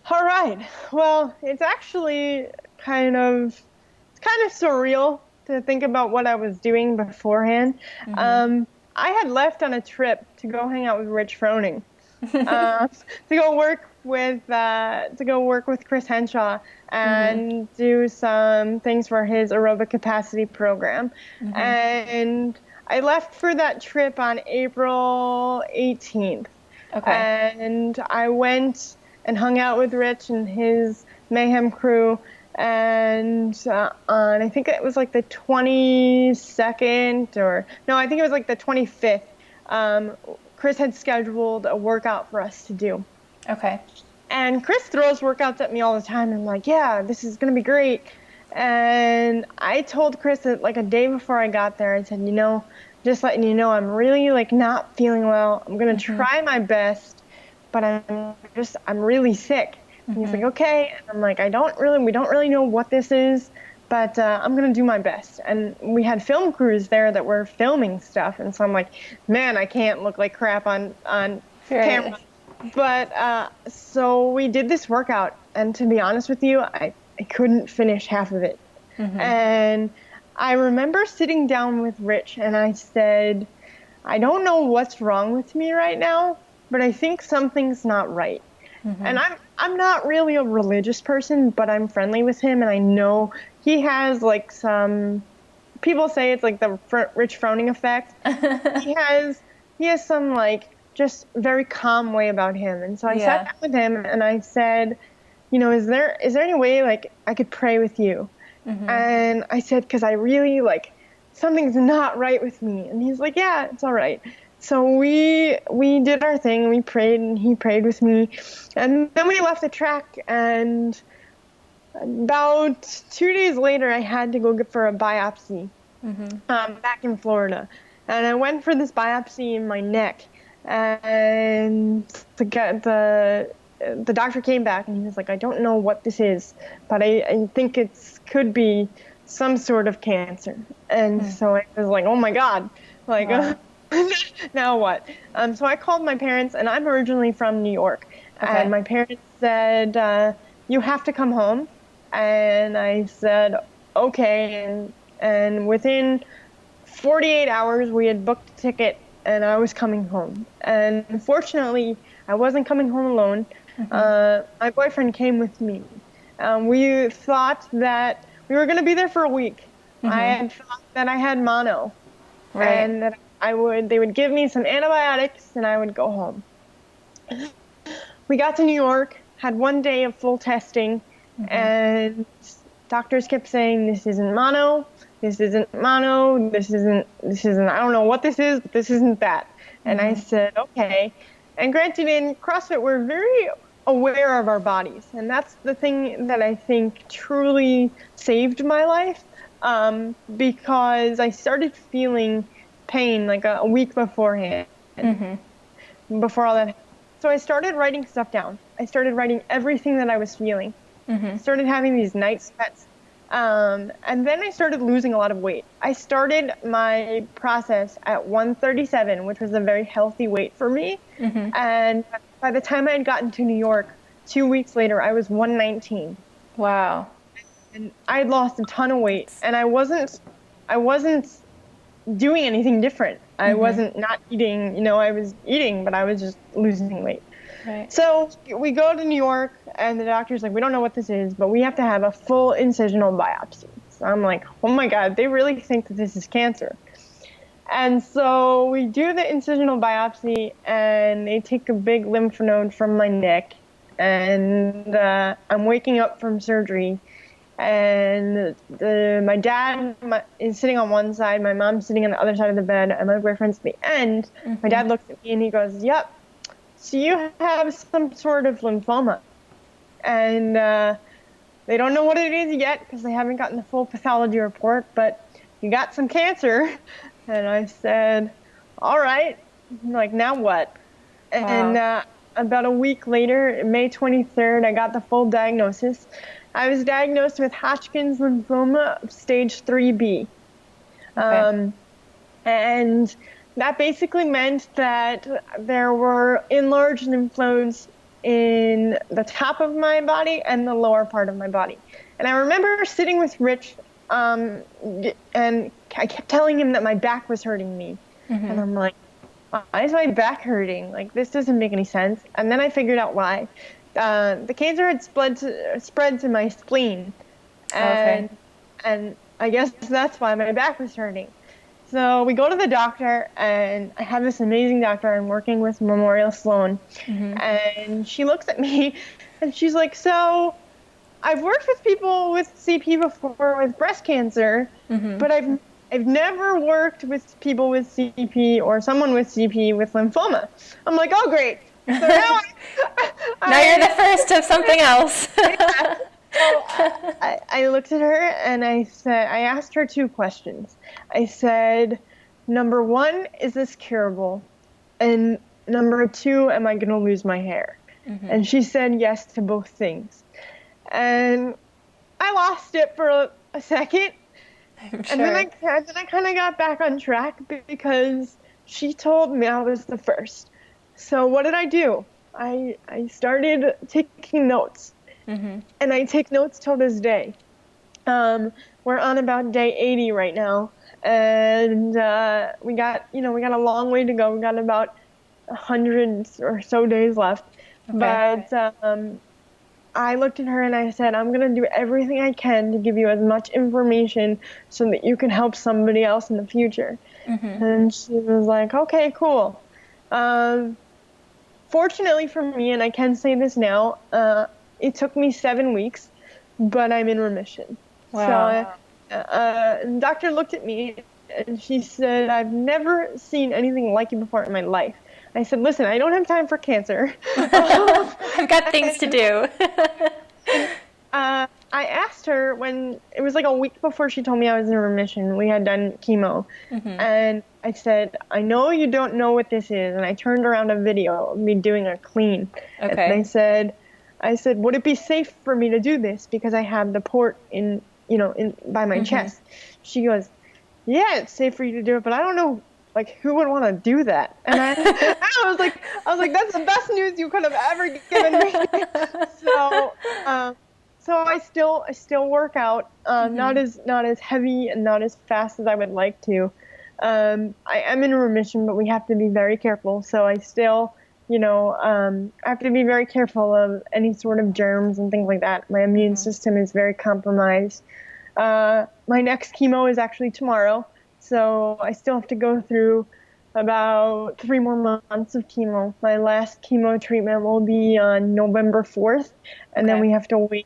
All right. Well, it's actually kind of surreal to think about what I was doing beforehand. I had left on a trip to go hang out with Rich Froning, to go work with Chris Henshaw and do some things for his aerobic capacity program. And I left for that trip on April 18th. Okay. And I went and hung out with Rich and his Mayhem crew. And on, I think it was like the 22nd, I think it was like the 25th, Chris had scheduled a workout for us to do. Okay. And Chris throws workouts at me all the time. And I'm like, yeah, this is going to be great. And I told Chris that like a day before I got there, I said, just letting you know, I'm really like not feeling well. I'm going to try my best, but I'm really sick. And he's like, okay. And I'm like, we don't really know what this is, but I'm going to do my best. And we had film crews there that were filming stuff. And so I'm like, man, I can't look like crap on camera. But so we did this workout. And to be honest with you, I couldn't finish half of it. And I remember sitting down with Rich and I said, I don't know what's wrong with me right now, but I think something's not right. And I'm not really a religious person, but I'm friendly with him, and I know he has like some. People say it's like the Rich Froning effect. he has some like just very calm way about him, and so I sat down with him and I said, is there any way like I could pray with you? And I said, because I really like something's not right with me, and he's like, yeah, it's all right. So we did our thing, we prayed, and he prayed with me. And then we left the track, and about 2 days later, I had to go for a biopsy back in Florida. And I went for this biopsy in my neck, and the doctor came back, and he was like, I don't know what this is, but I think could be some sort of cancer. And so I was like, oh my God, like, wow. Now what? So I called my parents, and I'm originally from New York. Okay. And my parents said, you have to come home. And I said, okay. And within 48 hours, we had booked a ticket, and I was coming home. And unfortunately, I wasn't coming home alone. My boyfriend came with me. We thought that we were going to be there for a week. I had thought that I had mono. Right. And that they would give me some antibiotics and I would go home. We got to New York, had 1 day of full testing, and doctors kept saying, this isn't mono, this isn't, I don't know what this is, but this isn't that. And I said, okay. And granted, in CrossFit, we're very aware of our bodies. And that's the thing that I think truly saved my life, because I started feeling pain like a week beforehand, before all that. So I started writing stuff down. I started writing everything that I was feeling. Started having these night sweats. And then I started losing a lot of weight. I started my process at 137, which was a very healthy weight for me. And by the time I had gotten to New York, 2 weeks later, I was 119. Wow. And I had lost a ton of weight, and I wasn't doing anything different. I wasn't not eating, I was eating, but I was just losing weight. Right. So we go to New York, and the doctor's like, we don't know what this is, but we have to have a full incisional biopsy. So I'm like, oh my God, they really think that this is cancer. And so we do the incisional biopsy, and they take a big lymph node from my neck, and I'm waking up from surgery, and my dad is sitting on one side, my mom's sitting on the other side of the bed, and my boyfriend's at the end. My dad looks at me and he goes, yep, so you have some sort of lymphoma. And they don't know what it is yet because they haven't gotten the full pathology report, but you got some cancer. And I said, all right, like, now what? Wow. And about a week later, May 23rd, I got the full diagnosis. I was diagnosed with Hodgkin's lymphoma stage 3B. Okay. And that basically meant that there were enlarged lymph nodes in the top of my body and the lower part of my body. And I remember sitting with Rich, and I kept telling him that my back was hurting me. And I'm like, why is my back hurting? Like, this doesn't make any sense. And then I figured out why. The cancer had spread to my spleen, and I guess that's why my back was hurting. So we go to the doctor, and I have this amazing doctor. I'm working with Memorial Sloan, and she looks at me, and she's like, so I've worked with people with CP before with breast cancer, but I've never worked with people with CP or someone with CP with lymphoma. I'm like, oh, great. So now you're the first of something else. Yeah. So I looked at her and I asked her two questions. I said, number one, is this curable? And number two, am I going to lose my hair? And she said yes to both things. And I lost it for a second. I'm sure. And then I kind of got back on track because she told me I was the first. So what did I do? I started taking notes, and I take notes till this day. We're on about day 80 right now, and we got a long way to go. We got about 100 or so days left. Okay. But I looked at her and I said, I'm going to do everything I can to give you as much information so that you can help somebody else in the future. And she was like, okay, cool. Fortunately for me, and I can say this now, it took me 7 weeks, but I'm in remission. Wow. So the doctor looked at me and she said, I've never seen anything like you before in my life. I said, listen, I don't have time for cancer. I've got things to do. I asked her when it was like a week before she told me I was in remission. We had done chemo. And I said, I know you don't know what this is. And I turned around a video of me doing a clean. Okay. And I said, would it be safe for me to do this? Because I have the port by my chest. She goes, yeah, it's safe for you to do it, but I don't know, like, who would want to do that? And I was like, that's the best news you could have ever given me. So I still work out, not as heavy and not as fast as I would like to. I am in remission, but we have to be very careful. So I still, I have to be very careful of any sort of germs and things like that. My immune system is very compromised. My next chemo is actually tomorrow. So I still have to go through about 3 more months of chemo. My last chemo treatment will be on November 4th, and then we have to wait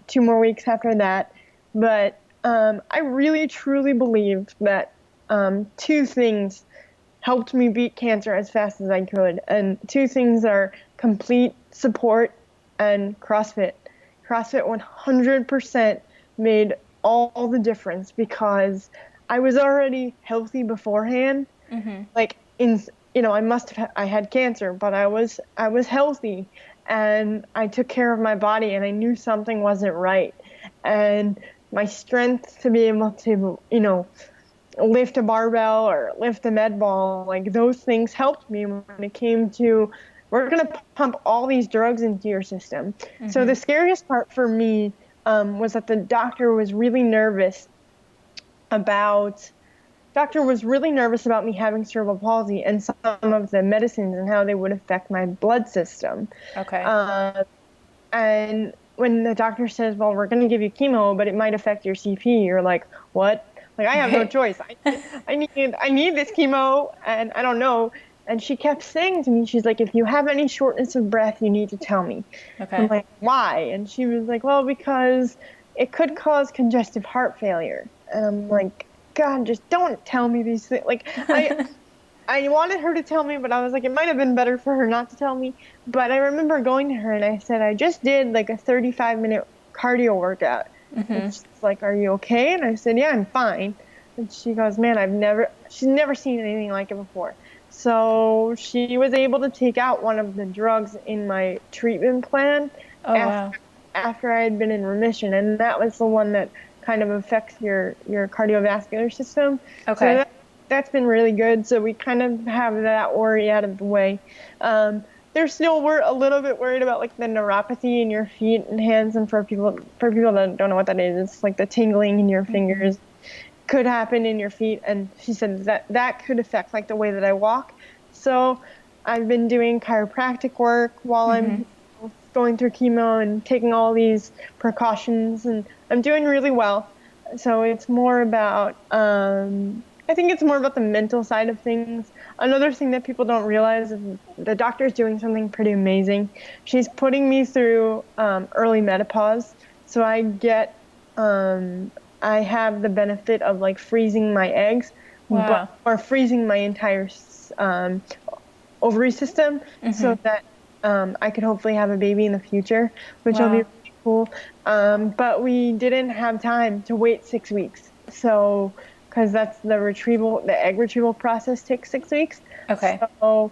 2 more weeks after that. But I really, truly believe that 2 things helped me beat cancer as fast as I could. And 2 things are complete support and CrossFit. CrossFit 100% made all the difference because I was already healthy beforehand. Like I had cancer, but I was healthy, and I took care of my body, and I knew something wasn't right. And my strength to be able to, lift a barbell or lift a med ball, like those things helped me when it came to, we're going to pump all these drugs into your system. So the scariest part for me was that the doctor was really nervous about me having cerebral palsy and some of the medicines and how they would affect my blood system. Okay. And when the doctor says, well, we're going to give you chemo, but it might affect your CP, you're like, what? Like, I have no choice. I need this chemo, and I don't know. And she kept saying to me, she's like, if you have any shortness of breath, you need to tell me. Okay. I'm like, why? And she was like, well, because it could cause congestive heart failure. And I'm like, God, just don't tell me these things. Like, I wanted her to tell me, but I was like, it might have been better for her not to tell me. But I remember going to her and I said, I just did like a 35-minute cardio workout. And she's like, are you okay? And I said, yeah, I'm fine. And she goes, man, she's never seen anything like it before. So she was able to take out one of the drugs in my treatment plan after I had been in remission. And that was the one that kind of affects your cardiovascular system. Okay. So that's been really good. So we kind of have that worry out of the way. We're a little bit worried about like the neuropathy in your feet and hands. And for people that don't know what that is, it's like the tingling in your fingers could happen in your feet. And she said that could affect like the way that I walk. So I've been doing chiropractic work while I'm going through chemo and taking all these precautions, and I'm doing really well. So it's more about, I think it's more about the mental side of things. Another thing that people don't realize is the doctor's doing something pretty amazing. She's putting me through early menopause. So I have the benefit of like freezing my eggs or freezing my entire ovary system so that I could hopefully have a baby in the future, which will be really cool. But we didn't have time to wait 6 weeks. So, because that's the egg retrieval process takes 6 weeks. Okay. So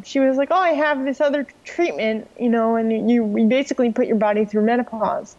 she was like, oh, I have this other treatment, and we basically put your body through menopause.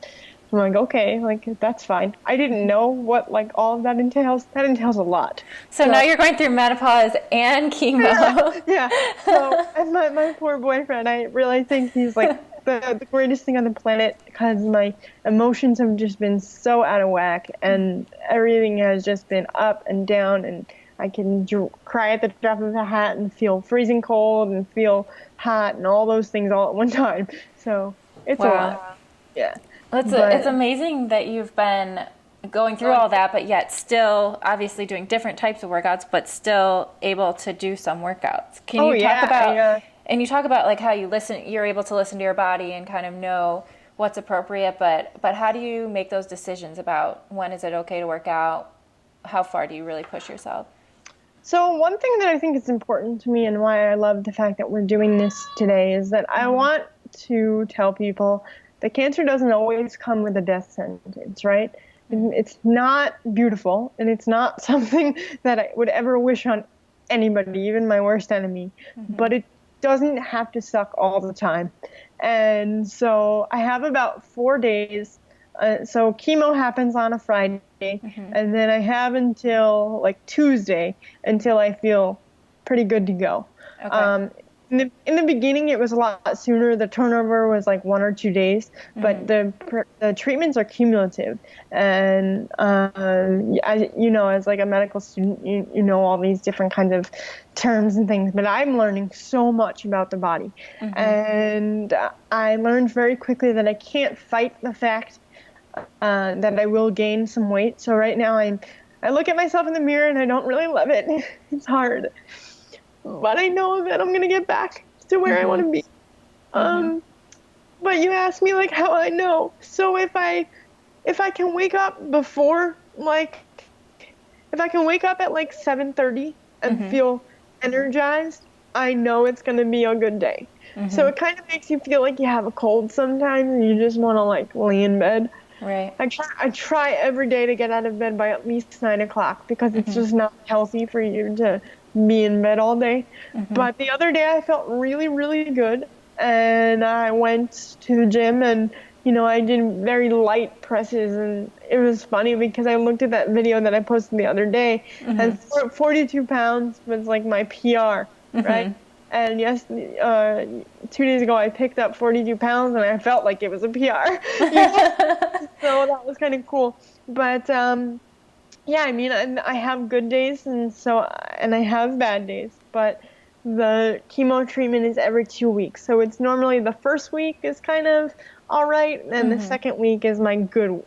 I'm like, okay, like that's fine. I didn't know what like all of that entails. That entails a lot. So now you're going through menopause and chemo. Yeah. So and my poor boyfriend, I really think he's like the greatest thing on the planet, because my emotions have just been so out of whack and everything has just been up and down, and I can cry at the drop of a hat and feel freezing cold and feel hot and all those things all at one time. So it's a lot. Yeah. It's amazing that you've been going through all that, but yet still obviously doing different types of workouts, but still able to do some workouts. Can you talk about, and you talk about like how you're able to listen to your body and kind of know what's appropriate, but how do you make those decisions about when is it okay to work out? How far do you really push yourself? So one thing that I think is important to me and why I love the fact that we're doing this today is that I want to tell people that cancer doesn't always come with a death sentence, right? It's not beautiful, and it's not something that I would ever wish on anybody, even my worst enemy. But it doesn't have to suck all the time. And so I have about 4 days. So chemo happens on a Friday, and then I have until like Tuesday until I feel pretty good to go. Okay. In the beginning, it was a lot sooner. The turnover was like 1 or 2 days, but the treatments are cumulative. And as like a medical student, you know all these different kinds of terms and things. But I'm learning so much about the body, and I learned very quickly that I can't fight the fact that I will gain some weight. So right now, I look at myself in the mirror and I don't really love it. It's hard. But I know that I'm going to get back to where I want to be. But you asked me like how I know. So if I can wake up before, like, if I can wake up at like 7:30 and feel energized, I know it's going to be a good day. So it kind of makes you feel like you have a cold sometimes and you just want to like lay in bed. Right. I try every day to get out of bed by at least 9 o'clock because it's just not healthy for you to be in bed all day. But the other day I felt really, really good. and I went to the gym and, I did very light presses, and it was funny because I looked at that video that I posted the other day, and 42 pounds was like my PR, right? And yes, 2 days ago I picked up 42 pounds and I felt like it was a PR. So that was kind of cool. But yeah, I mean, I have good days and I have bad days, but the chemo treatment is every 2 weeks. So it's normally the first week is kind of all right, and the second week is my good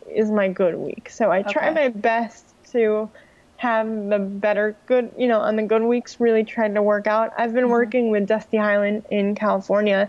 week. So I try my best to have the good, on the good weeks, really trying to work out. I've been working with Dusty Highland in California.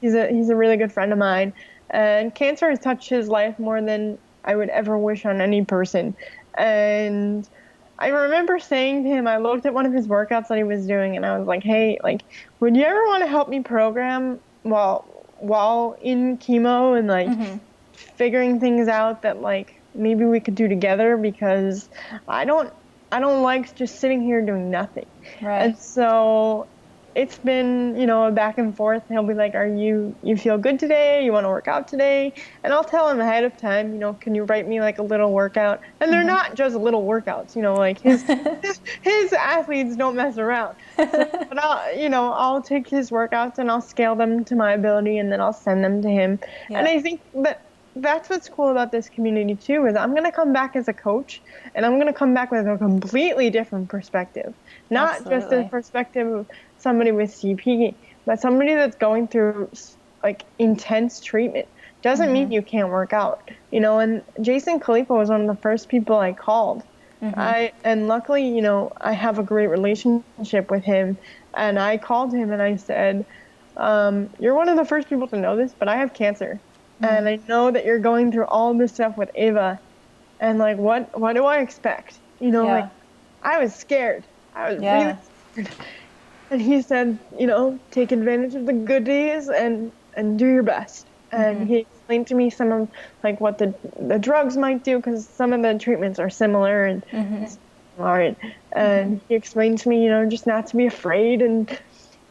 He's a really good friend of mine, and cancer has touched his life more than I would ever wish on any person. And I remember saying to him, I looked at one of his workouts that he was doing, and I was like, hey, like, would you ever want to help me program while in chemo and figuring things out that like maybe we could do together, because I don't like just sitting here doing nothing. Right. And so it's been, a back and forth. He'll be like, you feel good today? You want to work out today? And I'll tell him ahead of time, can you write me like a little workout? And they're not just little workouts, like his athletes don't mess around. So, but I'll take his workouts and I'll scale them to my ability, and then I'll send them to him. Yeah. And I think that's what's cool about this community too, is I'm going to come back as a coach, and I'm going to come back with a completely different perspective. Not Absolutely. Just a perspective of somebody with CP, but somebody that's going through like intense treatment. Doesn't mean you can't work out, and Jason Khalifa was one of the first people I called. And luckily, I have a great relationship with him, and I called him and I said, you're one of the first people to know this, but I have cancer. And I know that you're going through all this stuff with Ava, and like, what do I expect? Like, I was scared. I was really scared. And he said, take advantage of the good days and do your best. And he explained to me some of like what the drugs might do, because some of the treatments are similar and and he explained to me, just not to be afraid. And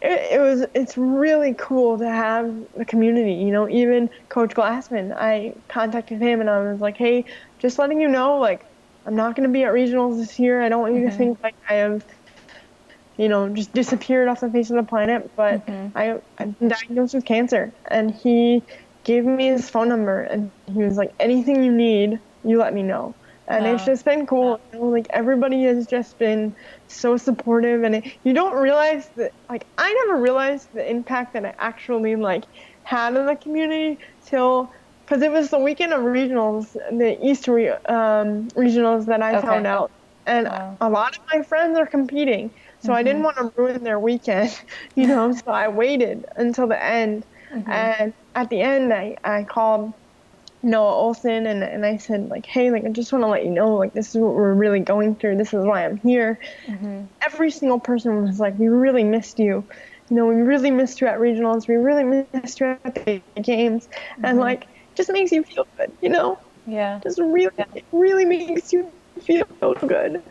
it's really cool to have the community. Even Coach Glassman, I contacted him and I was like, hey, just letting you know, like, I'm not going to be at regionals this year. I don't want you to think like I have, just disappeared off the face of the planet, but I've been diagnosed with cancer. And he gave me his phone number, and he was like, anything you need, you let me know. And it's just been cool. Like, everybody has just been so supportive, and you don't realize that, like, I never realized the impact that I actually, like, had in the community because it was the weekend of regionals, the East regionals that I found out. And a lot of my friends are competing. So I didn't want to ruin their weekend, so I waited until the end. And at the end, I called Noah Olson and I said, like, hey, like, I just want to let you know, like, this is what we're really going through. This is why I'm here. Every single person was like, we really missed you. We really missed you at regionals. We really missed you at the games. And, like, just makes you feel good, Yeah. It really makes you feel good.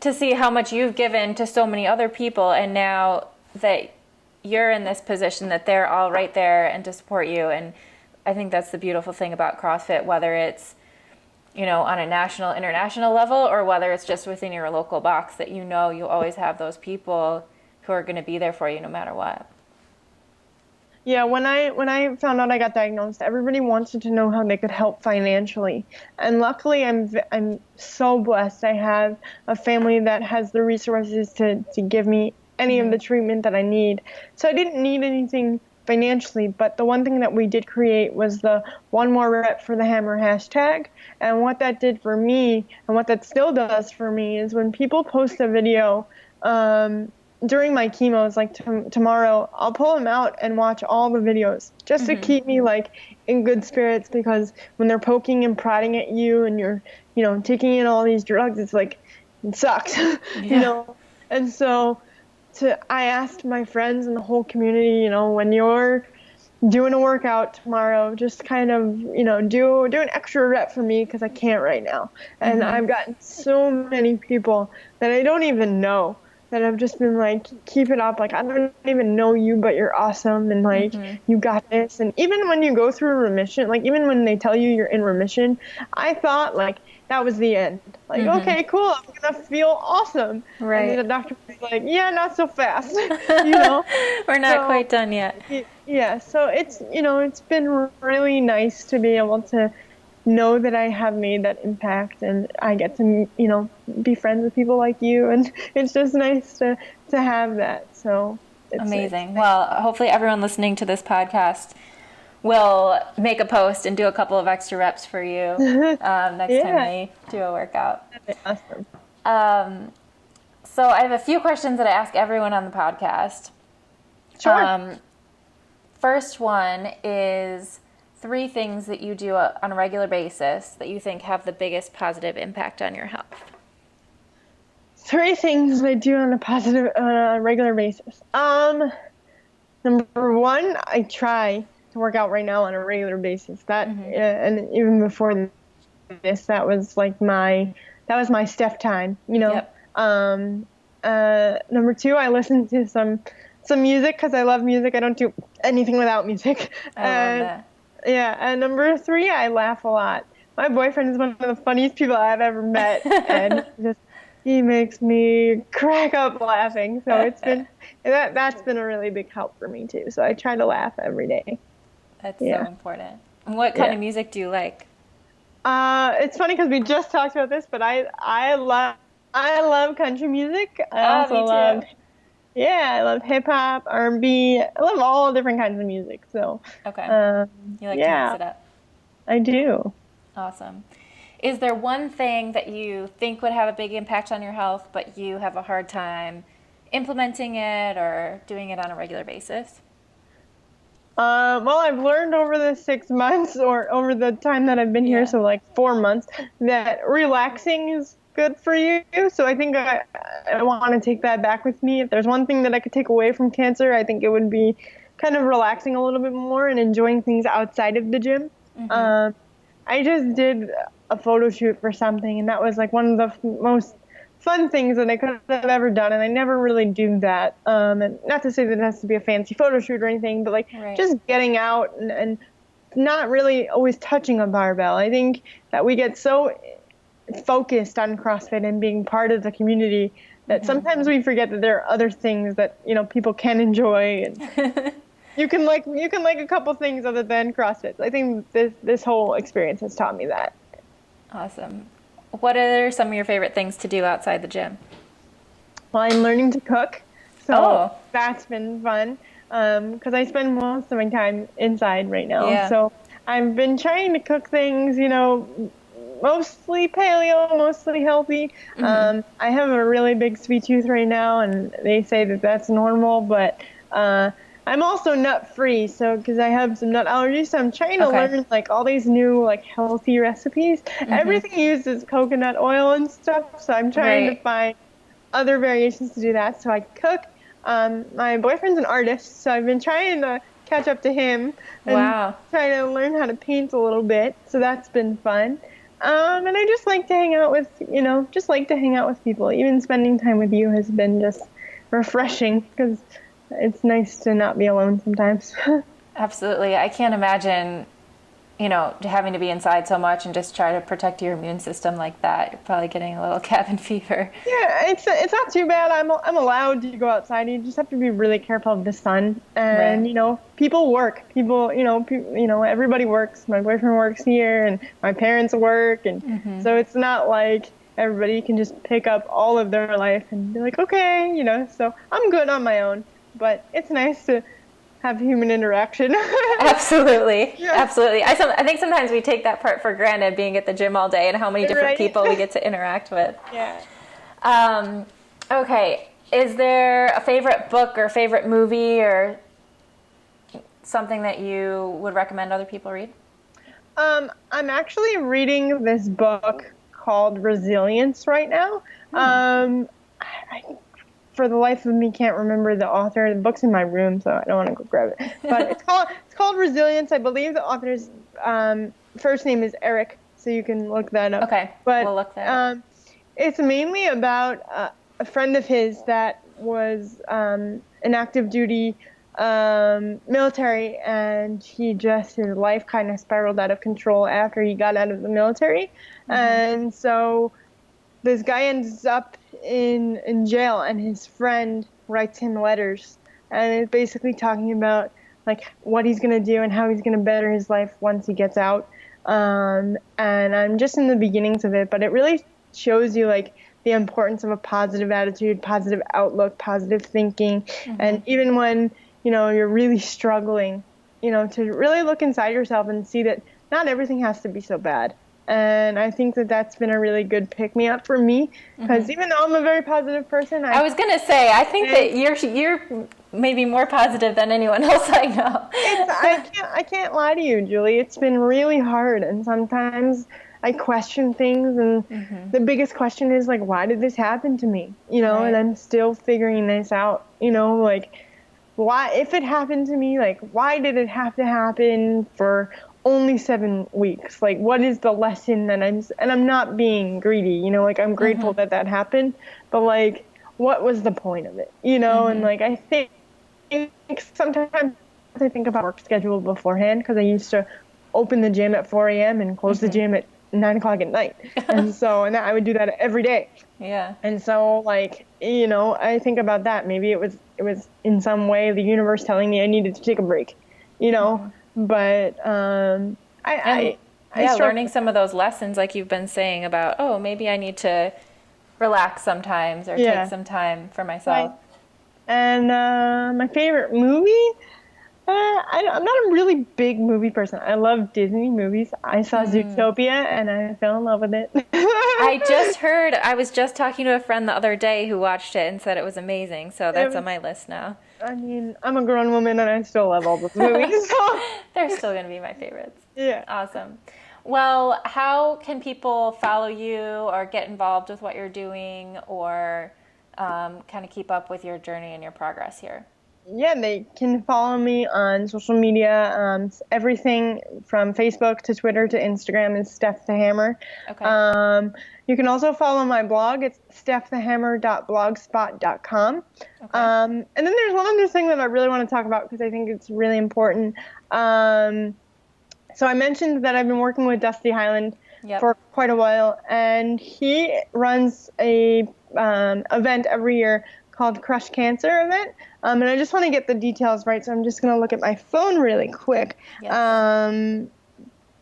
To see how much you've given to so many other people, and now that you're in this position that they're all right there and to support you. And I think that's the beautiful thing about CrossFit, whether it's, on a national, international level, or whether it's just within your local box, that you always have those people who are going to be there for you no matter what. Yeah, when I found out I got diagnosed, everybody wanted to know how they could help financially. And luckily, I'm so blessed. I have a family that has the resources to give me any of the treatment that I need. So I didn't need anything financially, but the one thing that we did create was the one more rep for the hammer hashtag. And what that did for me, and what that still does for me, is when people post a video during my chemos, like tomorrow, I'll pull them out and watch all the videos just to keep me like in good spirits, because when they're poking and prodding at you and you're, taking in all these drugs, it's like, it sucks, And so I asked my friends and the whole community, when you're doing a workout tomorrow, just kind of, do an extra rep for me, because I can't right now. And I've gotten so many people that I don't even know that have just been like, keep it up. Like, I don't even know you, but you're awesome. And like, you got this. And even when you go through remission, like even when they tell you you're in remission, I thought like that was the end. Like, okay, cool. I'm going to feel awesome. Right. And then the doctor was like, yeah, not so fast, you know? We're not quite done yet. Yeah. So it's, you know, it's been really nice to be able to know that I have made that impact, and I get to, you know, be friends with people like you, and it's just nice to have that. So it's amazing. Well, hopefully everyone listening to this podcast will make a post and do a couple of extra reps for you next time they do a workout. That'd be awesome. So I have a few questions that I ask everyone on the podcast. Sure. First one is 3 things that you do on a regular basis that you think have the biggest positive impact on your health. 3 things I do on a regular basis. Number 1, I try to work out right now on a regular basis. That and even before this, that was my Steph time. You know. Yep. Number 2, I listen to some music because I love music. I don't do anything without music. I love that. Yeah, and number 3, I laugh a lot. My boyfriend is one of the funniest people I've ever met, and he makes me crack up laughing. So it's been that's been a really big help for me too. So I try to laugh every day. That's so important. And what kind of music do you like? It's funny because we just talked about this, but I love country music. I love hip hop, R&B. I love all different kinds of music. So okay, you like to mix it up. I do. Awesome. Is there one thing that you think would have a big impact on your health, but you have a hard time implementing it or doing it on a regular basis? Well, I've learned over the 6 months, or over the time that I've been here, so like 4 months, that relaxing is good for you. So I think I want to take that back with me. If there's one thing that I could take away from cancer, I think it would be kind of relaxing a little bit more and enjoying things outside of the gym. I just did a photo shoot for something, and that was like one of the most fun things that I could have ever done, and I never really do that. And not to say that it has to be a fancy photo shoot or anything, but like just getting out and not really always touching a barbell. I think that we get so focused on CrossFit and being part of the community that sometimes we forget that there are other things that, you know, people can enjoy, and you can like a couple things other than CrossFit. I think this whole experience has taught me that. Awesome. What are some of your favorite things to do outside the gym? Well, I'm learning to cook, so that's been fun because I spend most of my time inside right now. Yeah. So I've been trying to cook things, you know, mostly paleo, mostly healthy. I have a really big sweet tooth right now, and they say that that's normal, but I'm also nut free, so because I have some nut allergies, so I'm trying to learn like all these new like healthy recipes. Everything uses coconut oil and stuff, so I'm trying to find other variations to do that. So I cook. My boyfriend's an artist, so I've been trying to catch up to him and trying to learn how to paint a little bit. So that's been fun. And I just like to hang out with, people. Even spending time with you has been just refreshing because it's nice to not be alone sometimes. Absolutely. I can't imagine, having to be inside so much and just try to protect your immune system like that. You're probably getting a little cabin fever. Yeah, it's not too bad. I'm allowed to go outside. You just have to be really careful of the sun. And, people work. Everybody works. My boyfriend works here and my parents work. And so it's not like everybody can just pick up all of their life and be like, okay, so I'm good on my own. But it's nice to have human interaction. Absolutely. Yeah. Absolutely. I think sometimes we take that part for granted, being at the gym all day and how many different people we get to interact with. Yeah. Okay. Is there a favorite book or favorite movie or something that you would recommend other people read? I'm actually reading this book called Resilience right now. I for the life of me can't remember the author. The book's in my room, so I don't want to go grab it. But it's called Resilience. I believe the author's first name is Eric, so you can look that up. Okay, but we'll look that up. It's mainly about a friend of his that was an active duty military, and his life kind of spiraled out of control after he got out of the military. And so this guy ends up in jail, and his friend writes him letters, and it's basically talking about like what he's going to do and how he's going to better his life once he gets out. And I'm just in the beginnings of it, but it really shows you like the importance of a positive attitude, positive outlook, positive thinking. And even when, you're really struggling, to really look inside yourself and see that not everything has to be so bad. And I think that that's been a really good pick-me-up for me, because even though I'm a very positive person, I was going to say, I think that you're maybe more positive than anyone else I know. I can't lie to you, Julie. It's been really hard, and sometimes I question things, and the biggest question is like, why did this happen to me? Right. And I'm still figuring this out. Like, why, if it happened to me, like, why did it have to happen for only 7 weeks? Like, what is the lesson that I'm not being greedy, like, I'm grateful that happened, but like, what was the point of it, and like, I think sometimes I think about work schedule beforehand, because I used to open the gym at 4 a.m. and close the gym at 9 o'clock at night. And I would do that every day. Yeah. And so like, I think about that. Maybe it was in some way the universe telling me I needed to take a break, but learning some of those lessons, like you've been saying about, oh, maybe I need to relax sometimes or take some time for myself. Right. And my favorite movie, I'm not a really big movie person. I love Disney movies. I saw Zootopia and I fell in love with it. I was just talking to a friend the other day who watched it and said it was amazing. So that's on my list now. I mean, I'm a grown woman and I still love all those movies. So. They're still going to be my favorites. Yeah. Awesome. Well, how can people follow you or get involved with what you're doing, or kind of keep up with your journey and your progress here? Yeah, they can follow me on social media. Everything from Facebook to Twitter to Instagram is Steph the Hammer. Okay. You can also follow my blog. It's stephthehammer.blogspot.com. Okay. And then there's one other thing that I really want to talk about, because I think it's really important. So I mentioned that I've been working with Dusty Highland for quite a while, and he runs a event every year called Crush Cancer event. And I just want to get the details right, so I'm just going to look at my phone really quick. Yes.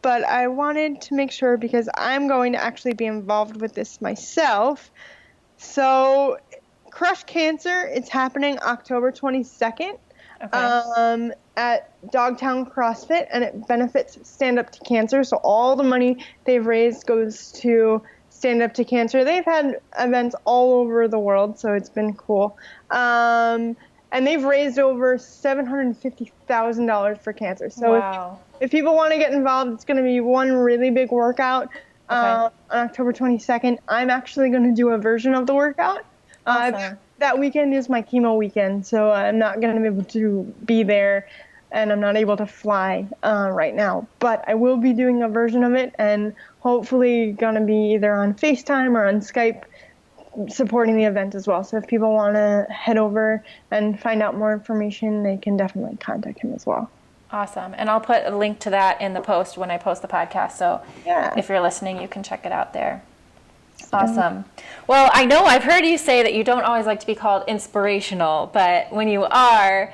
But I wanted to make sure, because I'm going to actually be involved with this myself. So Crush Cancer, it's happening October 22nd. Okay. At Dogtown CrossFit, and it benefits Stand Up to Cancer. So all the money they've raised goes to Stand Up to Cancer. They've had events all over the world, so it's been cool. And they've raised over $750,000 for cancer. So wow. If people want to get involved, it's going to be one really big workout on October 22nd. I'm actually going to do a version of the workout. Awesome. That weekend is my chemo weekend, so I'm not going to be able to be there, and I'm not able to fly right now. But I will be doing a version of it, and hopefully going to be either on FaceTime or on Skype supporting the event as well. So if people want to head over and find out more information, they can definitely contact him as well. Awesome. And I'll put a link to that in the post when I post the podcast. So if you're listening, you can check it out there. Awesome. Well, I know I've heard you say that you don't always like to be called inspirational, but when you are,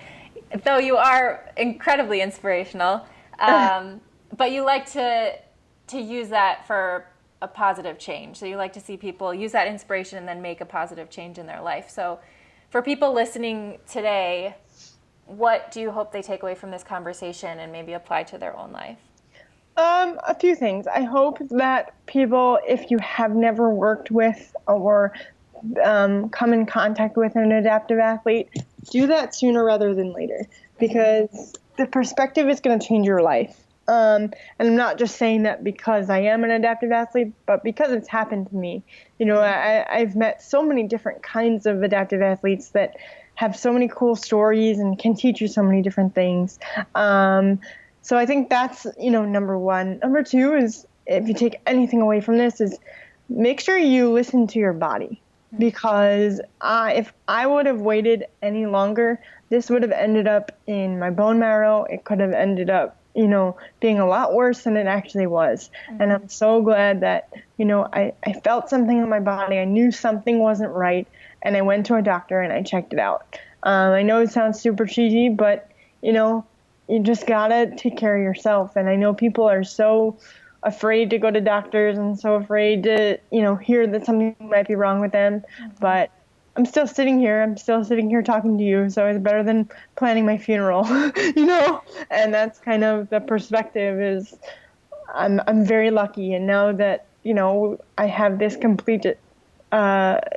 though you are incredibly inspirational, but you like to use that for a positive change. So you like to see people use that inspiration and then make a positive change in their life. So for people listening today, what do you hope they take away from this conversation and maybe apply to their own life? A few things. I hope that people, if you have never worked with or come in contact with an adaptive athlete, do that sooner rather than later, because the perspective is going to change your life. And I'm not just saying that because I am an adaptive athlete, but because it's happened to me. I've met so many different kinds of adaptive athletes that have so many cool stories and can teach you so many different things. So I think that's, number one. Number two is, if you take anything away from this, is make sure you listen to your body. because if I would have waited any longer, this would have ended up in my bone marrow. It could have ended up, being a lot worse than it actually was. And I'm so glad that, I felt something in my body. I knew something wasn't right. And I went to a doctor and I checked it out. I know it sounds super cheesy, but, you just gotta take care of yourself. And I know people are so afraid to go to doctors and so afraid to, hear that something might be wrong with them. But I'm still sitting here. I'm still sitting here talking to you. So it's better than planning my funeral, And that's kind of the perspective is I'm very lucky. And now that, I have this complete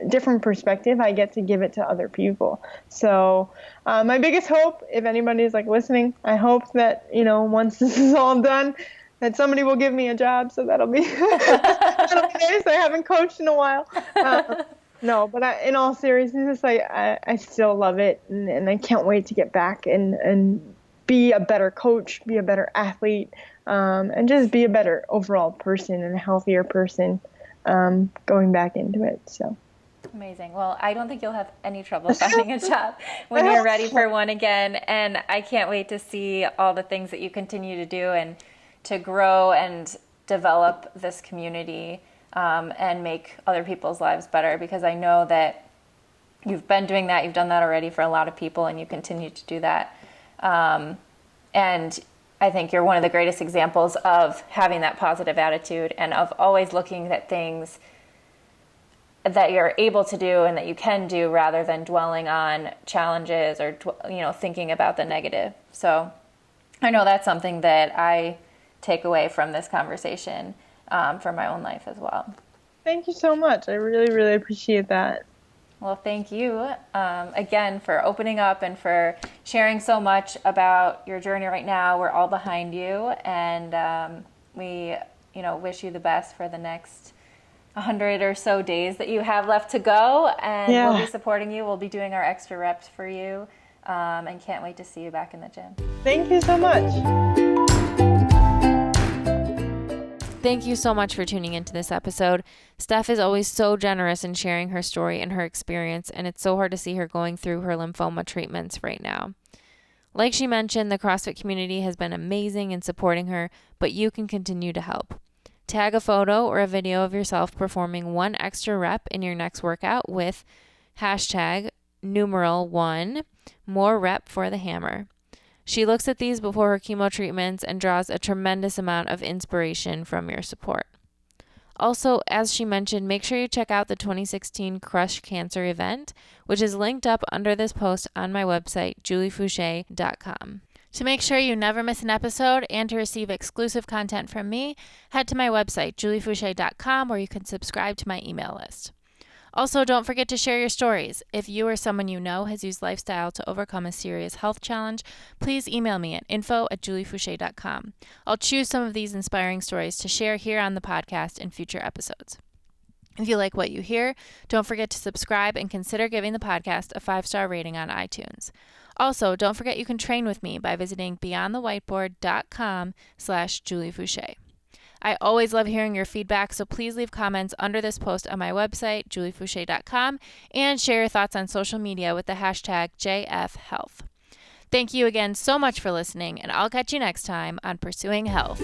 different perspective, I get to give it to other people. So my biggest hope, if anybody's listening, I hope that, once this is all done, that somebody will give me a job. So that'll be, that'll be nice. I haven't coached in a while. No, but in all seriousness, I still love it. And I can't wait to get back and be a better coach, be a better athlete, and just be a better overall person and a healthier person. Going back into it. So amazing. Well, I don't think you'll have any trouble finding a job when you're ready for one again. And I can't wait to see all the things that you continue to do and to grow and develop this community and make other people's lives better, because I know that you've been doing that. You've done that already for a lot of people, and you continue to do that. And I think you're one of the greatest examples of having that positive attitude and of always looking at things that you're able to do and that you can do rather than dwelling on challenges or, thinking about the negative. So I know that's something that I take away from this conversation for my own life as well. Thank you so much. I really, really appreciate that. Well, thank you again for opening up and for sharing so much about your journey right now. We're all behind you, and we, wish you the best for the next 100 or so days that you have left to go. And we'll be supporting you. We'll be doing our extra reps for you, and can't wait to see you back in the gym. Thank you so much. Thank you so much for tuning into this episode. Steph is always so generous in sharing her story and her experience, and it's so hard to see her going through her lymphoma treatments right now. Like she mentioned, the CrossFit community has been amazing in supporting her, but you can continue to help. Tag a photo or a video of yourself performing one extra rep in your next workout with hashtag #1 more rep for the hammer. She looks at these before her chemo treatments and draws a tremendous amount of inspiration from your support. Also, as she mentioned, make sure you check out the 2016 Crush Cancer event, which is linked up under this post on my website, juliefouché.com. To make sure you never miss an episode and to receive exclusive content from me, head to my website, juliefouché.com, where you can subscribe to my email list. Also, don't forget to share your stories. If you or someone you know has used lifestyle to overcome a serious health challenge, please email me at info@juliefouché.com. I'll choose some of these inspiring stories to share here on the podcast in future episodes. If you like what you hear, don't forget to subscribe and consider giving the podcast a 5-star rating on iTunes. Also, don't forget you can train with me by visiting beyondthewhiteboard.com/juliefouché. I always love hearing your feedback, so please leave comments under this post on my website, juliefouché.com, and share your thoughts on social media with the hashtag JFHealth. Thank you again so much for listening, and I'll catch you next time on Pursuing Health.